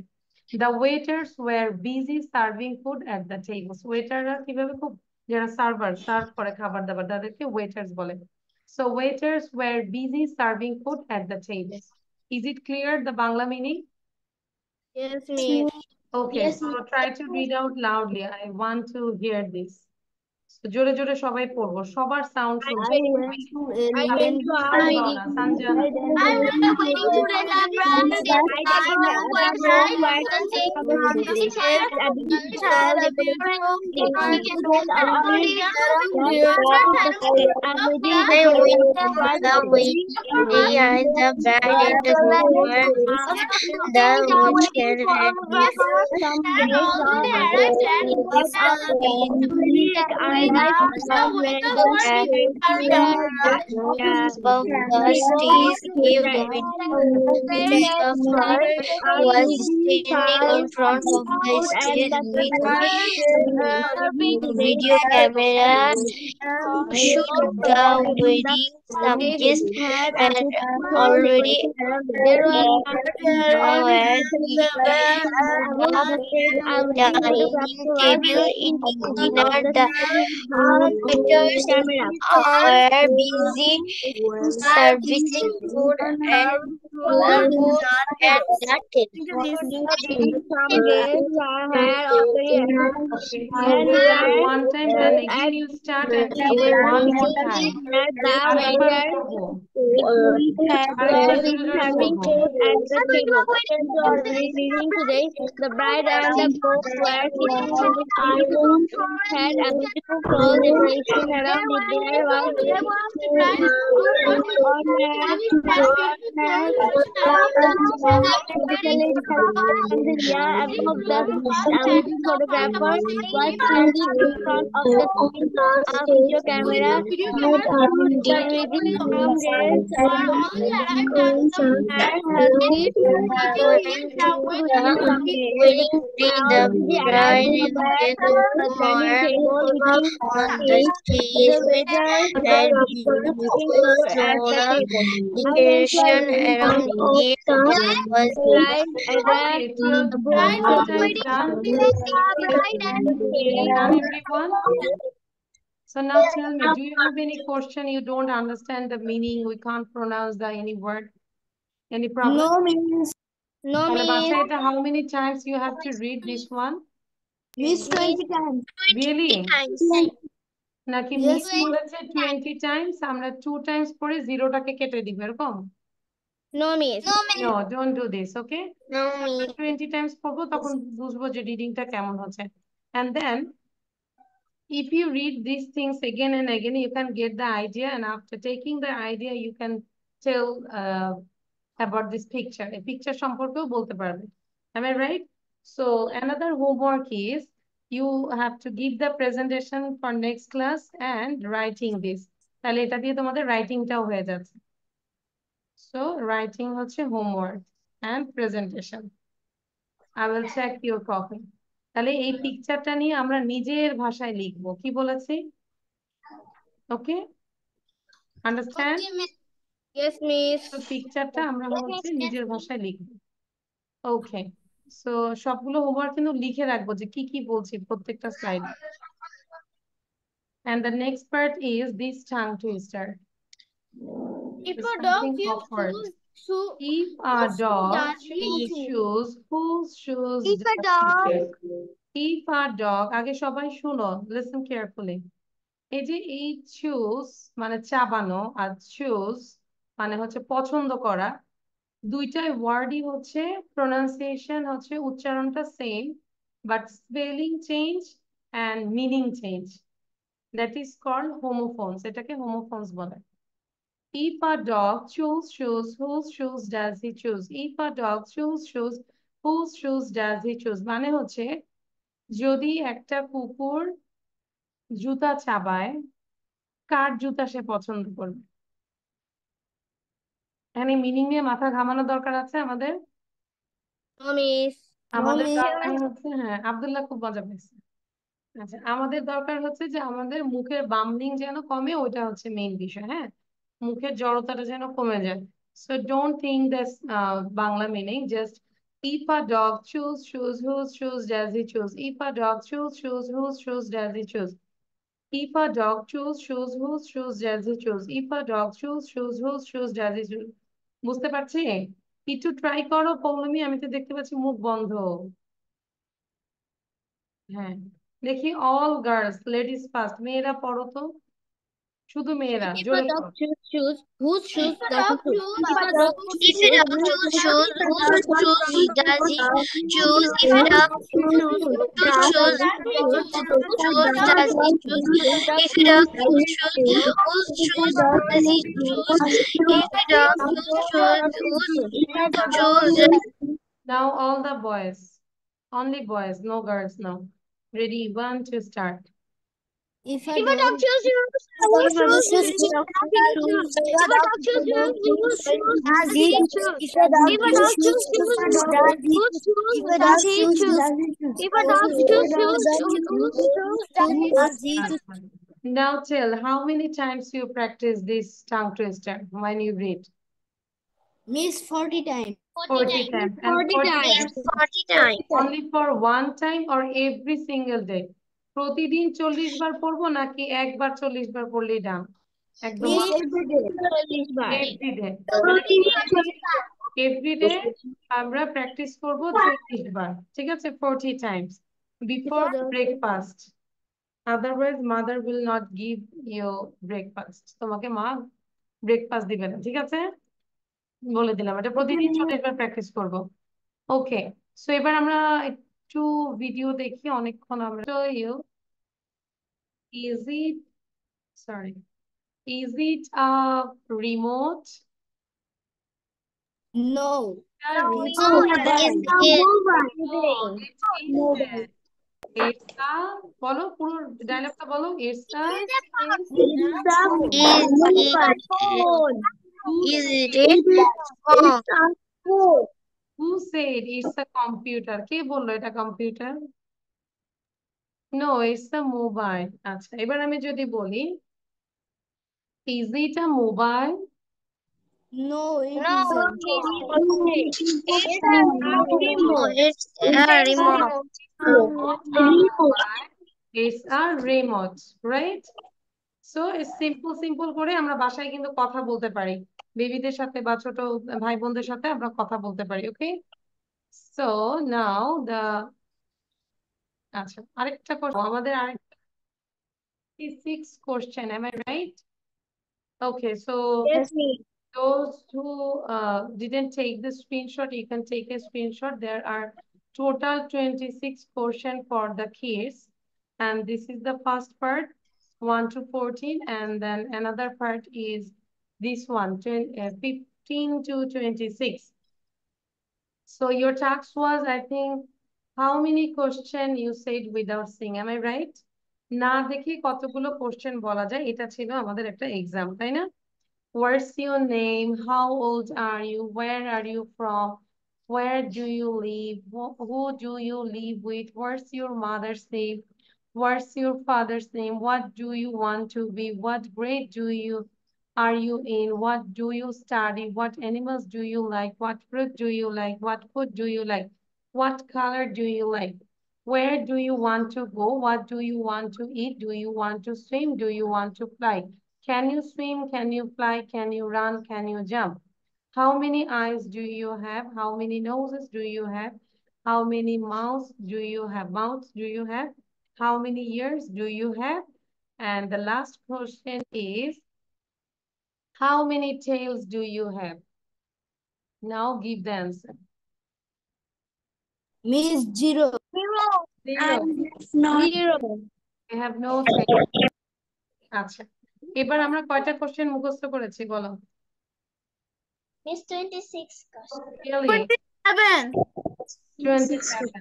The waiters were busy serving food at the tables. ওয়েটাররা কিভাবে, খুব যারা সার্ভ করে খাবার দাবার, তাদেরকে ওয়েটার্স বলে। So waiters were busy serving food at the tables. Is it clear the Bangla meaning? Yes, Miss. Okay, Yes, so try to read out loudly. I want to hear this. জোরে জোরে সবাই পড়বো, সবার sound I শুনবো। went to a I went to a Sanjana, Sanjana. I'm waiting to the bride and the groom were had a beautiful I waited for the wedding day and the bride and the groom were the witch carried above the stage gave the photographer was standing in front of the stage with video camera shoot the wedding. Some guests had already were the dining table eating dinner. The waiters were busy servicing food and booze at the table. Okay, so we have one time, then again you start and read it one more time. আরেকবার পড়বো, আরেকবার জোরে জোরে পড়বো। Reading today, the bride and the groom were sitting in the room, had a beautiful floral decoration around it. There was above the a wedding photographer was standing in front of the screen. A video camera reading some days hurried When the bride and groom were on the stage with a beautiful floral decoration around it. There was Okay, till one time done. Done everyone? So now tell me, do you have any question? You don't understand the meaning, we can't pronounce the any word? Any problem? no তাহলে means বাসায় এটা how many times you have to read this one? Miss 20 times. Really? times. নাকি Yes, miss বলেছে 20 times, আমরা 2 times পরে জিরোটাকে কেটে দিব এরকম? No miss. No, don't do this, okay? No miss. 20 times পড়বো, তখন বুঝবো যে রিডিংটা কেমন হচ্ছে। And then if you read these things again and again, you can get the idea, and after taking the idea, you can tell about this picture. A picture সম্পর্কেও বলতে পারবে। Am I right? So another homework is you have to give the presentation for next class and writing this. তাহলে এটা দিয়ে তোমাদের writingটাও হয়ে যাচ্ছে। So writing হচ্ছে homework and presentation. I will check your copy. তাহলে এই পিকচারটা নিয়ে আমরা নিজের ভাষায় লিখবো, কি বলেছি? ওকে, আন্ডারস্ট্যান্ড? Yes, miss. তো পিকচারটা আমরা হচ্ছে নিজের ভাষায় লিখবো। ওকে, সো সবগুলো হোমওয়ার্ক কিন্তু লিখে রাখবো যে কি কি বলছি প্রত্যেকটা স্লাইডে। And the next part is this tongue twister. If It's a dog something feels awkward. shoes, If a dog does he choose choose? shoes, whose shoes If a does he dog- choose? If a dog, আগে সবাই শুনো, listen carefully. এই যে এই choose মানে চাবানো আর choose মানে হচ্ছে পছন্দ করা, দুইটাই ওয়ার্ডই হচ্ছে প্রোনাউন্সিয়েশন হচ্ছে উচ্চারণটা same, but spelling change and meaning change. That is called homophones, এটাকে হোমোফোনস বলে। If a dog choose shoes, whose shoes does he choose? If a dog choose shoes, whose shoes does he choose? মানে হচ্ছে যদি একটা কুকুর জুতা চাবায়, কার জুতা সে পছন্দ করবে? এখানে মিনিং নিয়ে মাথা ঘামানোর দরকার আছে আমাদের? No miss. আমাদের দরকার হচ্ছে, হ্যাঁ আব্দুল্লাহ খুব মজা পেয়েছে। আচ্ছা, আমাদের দরকার হচ্ছে যে আমাদের মুখের বাম্বলিং যেন কমে, ওইটা হচ্ছে মেইন বিষয়। হ্যাঁ, মুখের জড়তাটা যেন কমে যায়। So don't think this Bangla meaning, just if a dog choose shoes, whose shoes does he choose? If a dog choose shoes, whose shoes does he choose? If a dog choose shoes, whose shoes does he choose? If a dog choose shoes, whose shoes does he choose? বুঝতে পারছি? একটু try করো পৌলমি, আমি তো দেখতে পাচ্ছি মুখ বন্ধ। হ্যাঁ, দেখি all girls, ladies first. মেয়েরা পড়ো তো, শুধু মেয়েরা, If a জোরে dog পড়ো। choose, whose shoes If a does dog he choose? choose, If a whose dog shoes choose, does he whose choose? shoes does he choose? If a dog choose, whose shoes does he choose? If a dog choose, whose shoes does he choose? If a dog choose, whose shoes? Now all the boys, only boys, no girls now. Ready, 1, 2, start. If a dog choose, whose shoes does he choose? If a dog choose, whose shoes does he choose? If a dog choose, whose shoes does he choose? If a dog choose, whose shoes does he choose? Now tell, how many times you practice this tongue twister when you read? Miss 40 times. 40 times. And 40 times 40 times. only for one time or every single day? প্রতিদিন 40 বার পড়বো নাকি একবার 40 বার পড়লেই ডান? একদম everyday. Everyday আমরা practice করব 40 বার, ঠিক আছে? 40 times before breakfast. Otherwise mother will not give you breakfast. তোমাকে মা ব্রেকফাস্ট দিবে না, ঠিক আছে? বলে দিলাম, এটা প্রতিদিন 40 বার প্র্যাকটিস করব। ওকে, সো এবার আমরা একটু ভিডিও দেখি, অনেকক্ষণ আমরা you is it sorry is it a remote? No. এটা বলো, পুরো ডায়লগটা বলো। Is it phone? Who said it's a computer? কে বললো এটা computer? No, it's a mobile. আচ্ছা, এবার আমি যদি বলি is it a mobile? No, it isn't. It's a remote. It's a remote, right? So simple simple করে আমরা বাসায় কিন্তু কথা বলতে পারি, বেবিদের সাথে বা ছোট ভাই বোনদের সাথে আমরা কথা বলতে পারি। ওকে, সো নাও দা আচ্ছা আরেকটা করবো, আমাদের আরেকটা 6 question, am I right? Okay, so Yes, those who didn't take the screenshot, you can take a screenshot. There are total 26 questions for the kids, and this is the first part, 1 to 14, and then another part is this one, 15 to 26. So your task was, I think, how many question you said without seeing, am I right? না দেখে কতগুলো question বলা যায়, এটা ছিল আমাদের একটা exam, তাই না? What's your name? How old are you? Where are you from? Where do you live? Who do you live with? What's your mother's name? What's your father's name? What do you want to be? What grade are you in? What do you study? What animals do you like? What fruit do you like? What food do you like? What color do you like? Where do you want to go? What do you want to eat? Do you want to swim? Do you want to fly? Can you swim? Can you fly? Can you run? Can you jump? How many eyes do you have? How many noses do you have? How many mouths do you have? How many ears do you have? And the last question is, how many tails do you have? Now give the answer. Miss zero. Zero. I have no tail. আচ্ছা, এবার আমরা কয়টা question মুখস্থ করেছি বলো? Miss 26. Really? 27.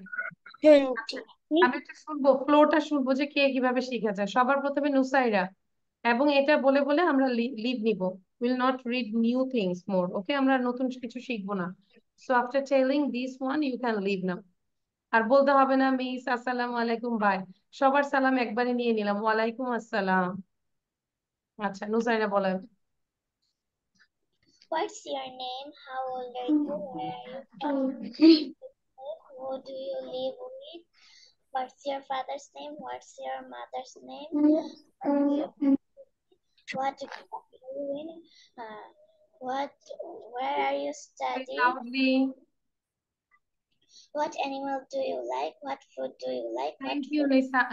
আচ্ছা, আমি একটু শুনবো, ফ্লোটা শুনবো যে কে কিভাবে শিখেছে। সবার প্রথমে নুসাইরা, এবং এটা বলে বলে আমরা লিভ নিব, will not read new things more. Okay, আমরা নতুন কিছু শিখবো না। So after telling this one you can leave now. আর বলতে হবে না মিস, আসসালামু আলাইকুম, বাই। সবার সালাম একবারে নিয়ে নিলাম, ওয়ালাইকুম আসসালাম। আচ্ছা, নুসাইরা বলেন। What's your name? How old are you? Where are you from? Who do you live with? What's your father's name? What's your mother's name? What do you in? Where are you studying? Loudly. What animal do you like? What food do you like? Thank you,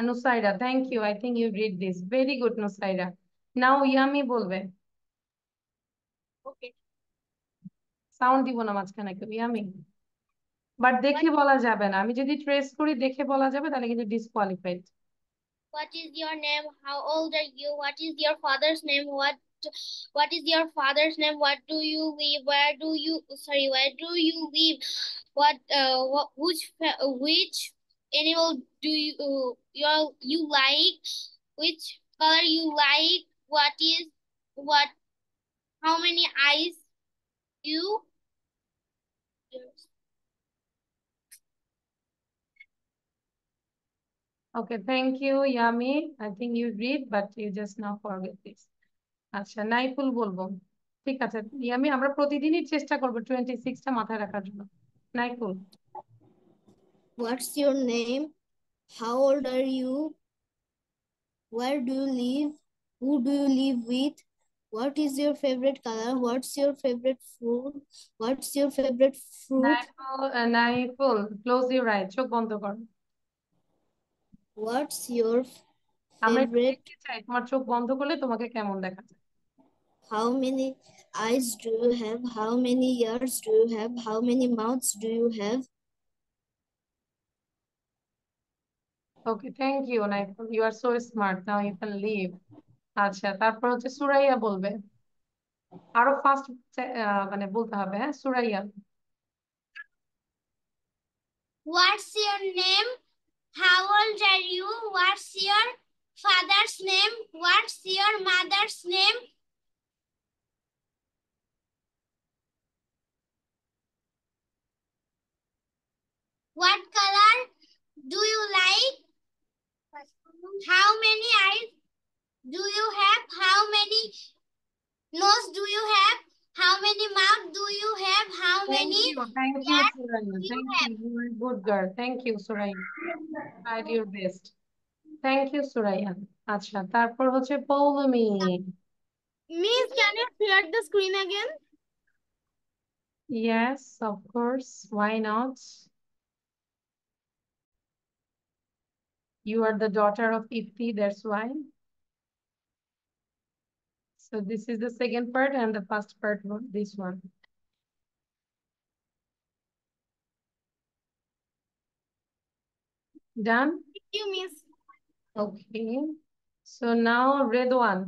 Nusaira. Thank you. I think you read this. Very good, Nusaira. Now, Yami বলবে। Okay. Sound দিব না মাঝখানে কেউ। Yummy. But দেখে বলা যাবে না। আমি যদি ট্রেস করি দেখে বলা যাবে তাহলে কিন্তু disqualified. What is your name? How old are you? What is your father's name? What is your father's name? What do you live? Where do you live? Which animal do you like? Which color you like? What how many eyes you? Okay, thank you, Yami. I think you read, but you just now forget this. আচ্ছা, নাইফুল বলবো। ঠিক আছে, yummy, আমরা প্রতিদিনই চেষ্টা করবো 26টা মাথায় রাখার জন্য। Naiful. What's your name? How old are you? Where do you live? Who do you live with? What is your favorite color? What's your favorite food? What's your favorite fruit? Naiful, close your I, চোখ বন্ধ করো। What's your আমরা একটু favorite? দেখতে চাই তোমার চোখ বন্ধ করলে তোমাকে কেমন দেখা যায়। How many eyes do you have? How many ears do you have? How many mouths do you have? Okay, thank you Naiful, you are so smart, now you can leave. আচ্ছা, তারপর হচ্ছে সুরাইয়া বলবে। আরো ফাস্ট মানে বলতে হবে। হ্যাঁ, Suraiya. What's your name? How old are you? What's your father's name? What's your mother's name? What color do you like? How many eyes do you have? How many nose do you have? How many mouth do you have? How many Thank you, ears Suraya. do you Thank you. have? You are a good girl. Thank you, Suraya. Tried your best. Thank you, Suraya. আচ্ছা, তারপর হচ্ছে Poulami. Miss, can you share the screen again? Yes, of course. Why not? You are the daughter of Ifti, that's why. So this is the second part and the first part was this one. Done? Thank you, Miss. Okay. So now Redwan.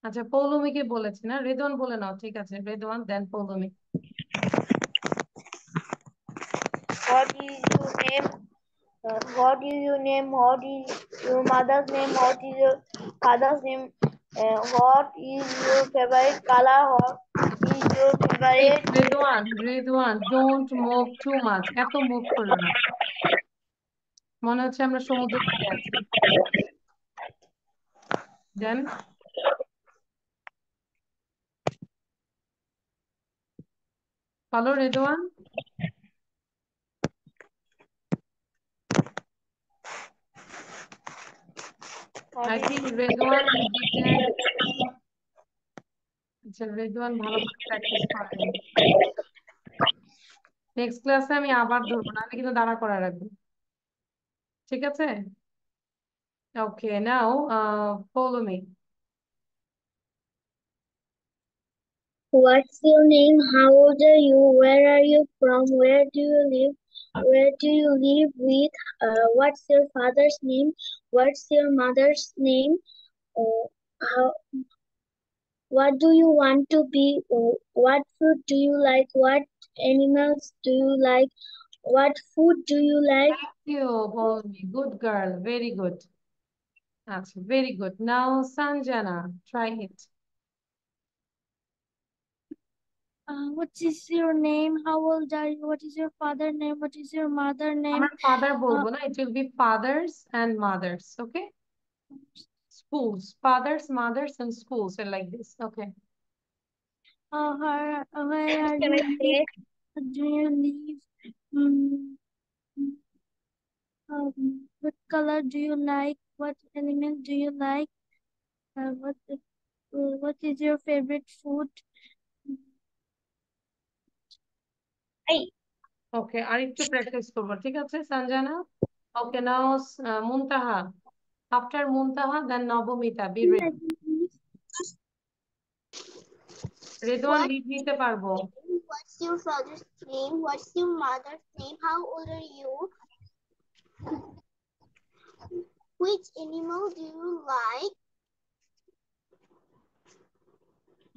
আচ্ছা, পৌলমীকে বলেছি না, রেদওয়ান বলে নাও। ঠিক আছে, রেদওয়ান দেন Poulami. What is your name? What is your name? What is your mother's name? What is your father's name? What is your favorite color? What is your favorite? Redwan, don't move too much. এত move করো না, মনে হচ্ছে আমরা সমুদ্রের তীরে আছি। Then follow Redwan. I think Redwan didn't. আচ্ছা, রেদওয়ান ভালো করে প্র্যাকটিস করেনি। নেক্সট ক্লাসে আমি আবার ধরবো না, আমি কিন্তু দাঁড়া করা রাখবো। ঠিক আছে? Okay, now follow me. What's your name? How old are you? Where are you from? Where do you live? Where do you live with? What's your father's name? What's your mother's name? How, what do you want to be? What food do you like? What animals do you like? What food do you like? Thank you, follow me, good girl, very good. আচ্ছা, very good. Now Sanjana, try it. What is your name? How old are you? What is your father's name? What is your mother's name? আমরা father বলবো না, it will be fathers and mothers. Okay, schools, fathers, mothers, and schools are like this. Okay. Where are you live? Do you live? Mm, what color do you like? What animal do you like? What is your favorite food? Okay, আর একটু practice করবো, ঠিক আছে Sanjana? Okay, now Muntaha. After Muntaha then Nabamita, be ready. Redwan What lead নিতে পারবো। name? What's your father's name? What's your mother's name? How old are you? Which animal do you like?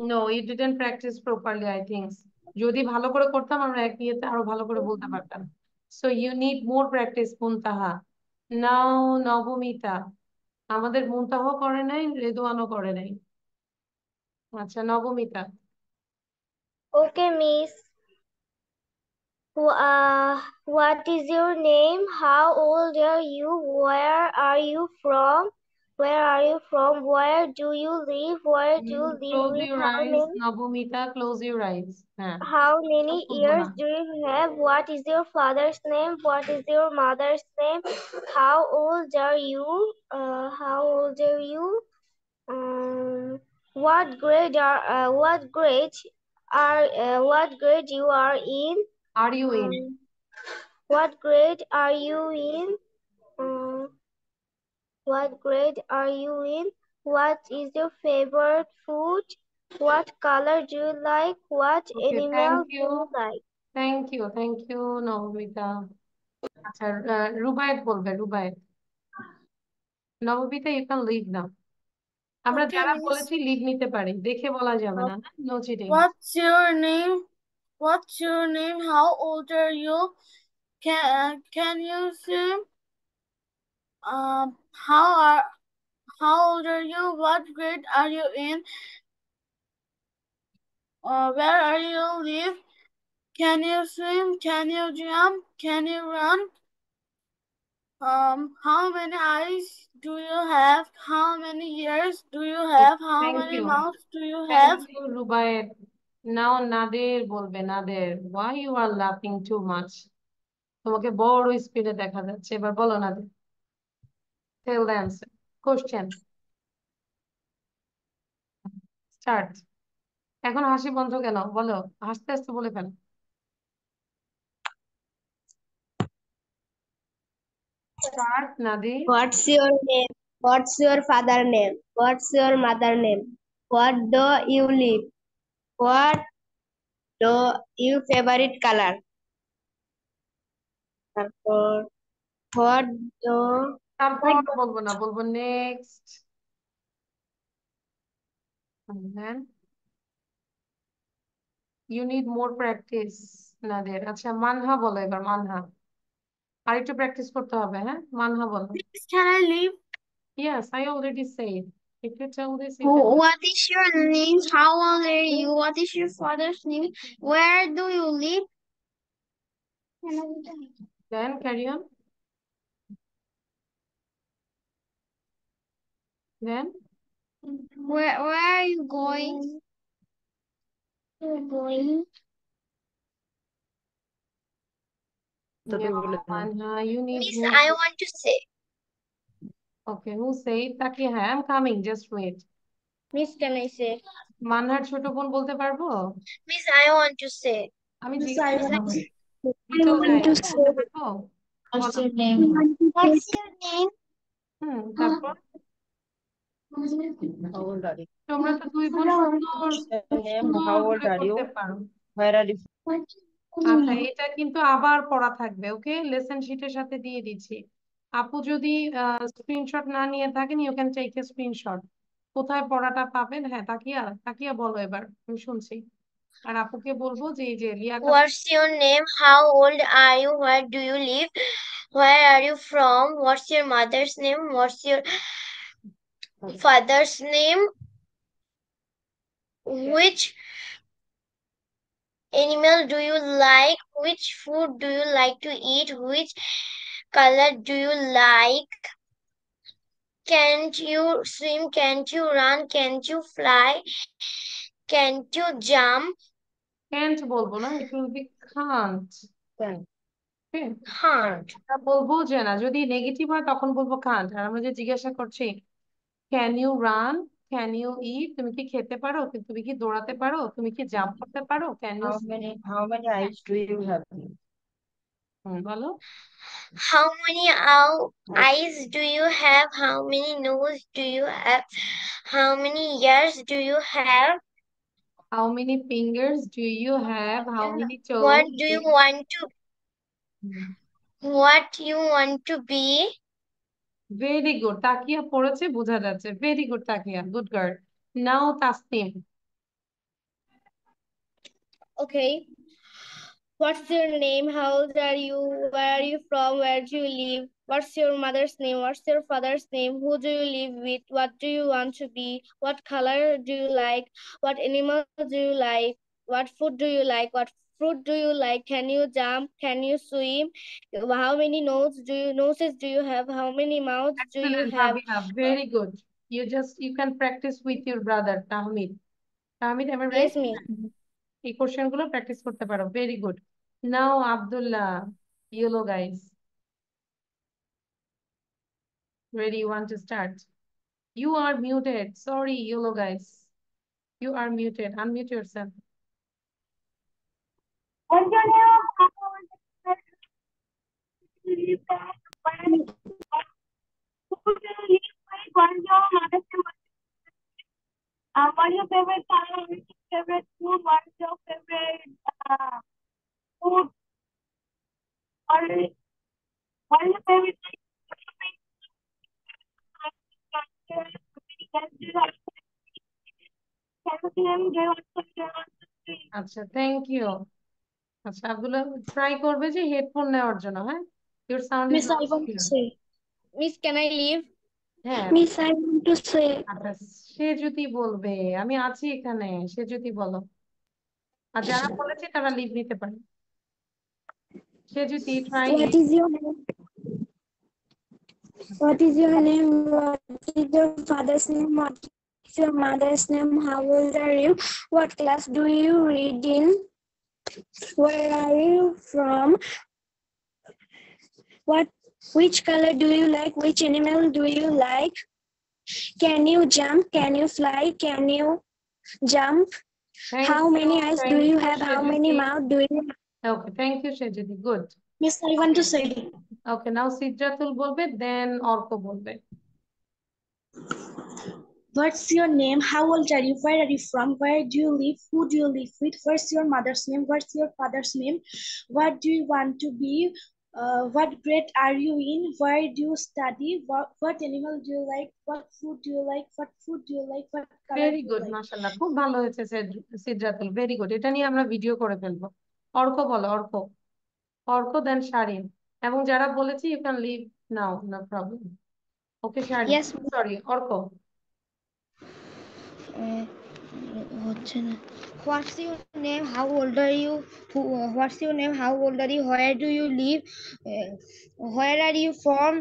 No, you didn't practice properly I think. যদি ভালো করে করতাম আমরা এক ইয়েতে আরো ভালো করে বলতে পারতাম। So you need more practice Muntaha. Now Nabamita. আমাদের মুনতাহাও করে নাই, রেদওয়ানও করে নাই। আচ্ছা, Nabamita. Okay, Miss. What is your name? How old are you? Where are you from? Where are you from? Where do you live? Where do you live close with? Your eyes, Nabamita, close your eyes. হ্যাঁ, How সব many বলবো years না। do you have? What is your father's name? What is your mother's name? How old are you? How old are you? What grade you are in? Are you in? What grade are you in? Um, what grade are you in? What is your favorite food? What color do you like? What okay, animal thank do you, you like? Thank you Nabamita. আচ্ছা, রুবায়েত বলবে, Rubayet. Nabamita, you can leave now. আমরা Okay, যারা Miss. বলেছি leave নিতে পারি, দেখে বলা যাবে না, no cheating. What's your name? What's your name? How old are you? Can you swim? Um, how are how old are you? What grade are you in? Where are you live? Can you swim? Can you jump? Can you run? How many eyes do you have? How many ears do you have? How thank many you, mouths do you thank have? You Rubayet. Now Nader বলবে, Nader. Y you আর লাফিং too much? তোমাকে বড় স্পিডে দেখা যাচ্ছে, এবার বলো Nader. Tell the answer. Question start. এখন হাসি বন্ধ কেন বলো? হাসতে হাসতে বলে ফেলো। Start Nadir. What's your name? What's your father name? What's your mother name? What do you live? What do you favorite color? তারপর what do তারপর বলবো না, বলবো next. You need more practice Nader. আচ্ছা, মানহা বলো এবার, মানহা। আর একটু প্র্যাকটিস করতে হবে, হ্যাঁ, মানহা বলো। Miss, can I leave? Yes, I already said. If you tell this, you can. What is your name? How old are you? What is your father's name? Where do you live? Then carry on. Then Where are you going? You're going. Manha, you need Miss, more. I want to say. Okay, who said? Taki, হ্যাঁ, I'm coming. Just wait. Miss, can I say? মানহার ছোট বোন বলতে পারবো? Miss, I want to say. আমি Miss, জিজ্ঞেস I করলাম। want to say. I little want guide to বলতে say. পারবো? What's বলো। your name? What's your name? তারপর তোমরা তো দুই বোন সুন্দর How সুন্দর old করে are you? করতে পারো। Where are you? আচ্ছা, এটা কিন্তু আবার পড়া থাকবে, ওকে? লেসন শিটের সাথে দিয়ে দিচ্ছি। আপু যদি স্ক্রিনশট না নিয়ে থাকেন, you can take a screenshot. কোথায় পড়াটা পাবেন? হ্যাঁ, তাকিয়া তাকিয়া বলো এবার, আমি শুনছি। আর আপুকে বলবো যে এই যে Liaquat. What's your name? How old are you? Where do you live? Where are you from? What's your mother's name? What's your father's name? Which animal do you like? Which food do you like to eat? Which color do you like? Can't you swim? Can't you run? Can't you fly? Can't you jump? Can't বলবো না, it will B Kant. Can't. বলবো যে না, যদি negative হয় তখন বলবো Kant. আর আমরা যে জিজ্ঞাসা করছি, can you run, can you eat, তুমি কি খেতে পারো, তুমি কি দৌড়াতে পারো, তুমি কি জাম্প করতে পারো, can you. How many eyes do you have? বলো। How many eyes do you have? How many nose do you have? How many ears do you have? How many fingers do you have? How many What toes do do you you... want to What you want to be? Very good. Takia পড়েছে, বোঝা যাচ্ছে। Very good Takia, good girl. Now Tasnim. Okay. What's your name? How old are you? Where are you from? Where do you live? What's your mother's name? What's your father's name? Who do you live with? What do you want to be? What color do you like? What animal do you like? What food do you like? What fruit do you like? Can you jump? Can you swim? How many noses do you have? How many mouths do you Excellent, have? Rabia. Very good. You can practice with your brother, Tahmid. Tahmid, am I right? Yes, me. এই question গুলো practice করতে পারো। Very good. Now Abdullah, yellow guys. Ready, you want to start? You are muted. Sorry, yellow guys. You are muted. Unmute yourself. What is your favorite color? What is your favorite food? What is your favorite food? What is your favorite আচ্ছা, thank you. আচ্ছা, Abdullah try করবে যে headphone নেওয়ার জন্য, হ্যাঁ? Your sound is Miss, not I want to clear. say. Miss, can I leave? হ্যাঁ, Miss, I want to say. আচ্ছা, সে যদি বলবে আমি আছি এখানে, সে যদি বলো। আর যারা বলেছে তারা লিভ নিতে পারে। সে যদি try... What is your name? What is your name? What is your father's name? What is your mother's name? How old are you? What class do you read in? Where are you from? Which color do you like? Which animal do you like? Can you jump? Can you fly? Can you jump? How many eyes do you have? How many mouths do you have? Okay, thank you, Shejidi. Good. Miss, I want to say. Okay, now Sidratul বলবে, then Arka বলবে। What's your name? How old are you? Where are you from? Where do you live? Who do you live with? What's your mother's name? What's your father's name? What do you want to be? What grade are you in? Where do you study? What animal do you like? What food do you like? What food do you like? What color very do you good, like? মাশাআল্লাহ, খুব ভালো হয়েছে Sidratul. Very good. এটা নিয়ে আমরা video করে ফেলবো। অর্ক বলো, অর্ক। অর্ক দেন শারিন। এবং যারা বলেছি you can leave now, no problem. Okay Sharin, Yes. Sorry Arko. What's your name? How old are you? What's your name? How old are you? Where do you live? Where are you from?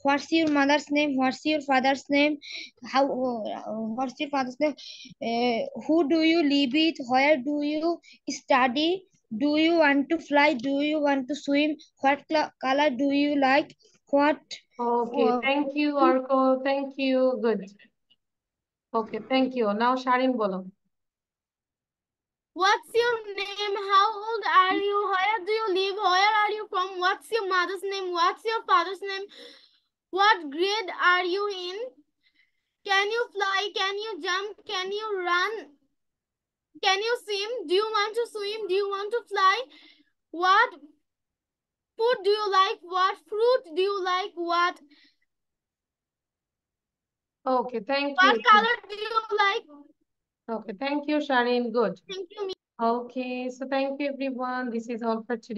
What's your mother's name? What's your father's name? What's your father's name? Who do you live with? Where do you study? Do you want to fly? Do you want to swim? What color do you like? What? Okay, thank you Arko, thank you, good. Okay, thank you. Now Sharin বলো। What's your name? How old are you? Where do you live? Where are you from? What's your mother's name? What's your father's name? What grade are you in? Can you fly? Can you jump? Can you run? Can you swim? Do you want to swim? Do you want to fly? What food do you like? What fruit do you like? What okay, thank you. color do you like? Okay, thank you, Sharin. Good. Thank you. Okay, so thank you, everyone. This is all for today.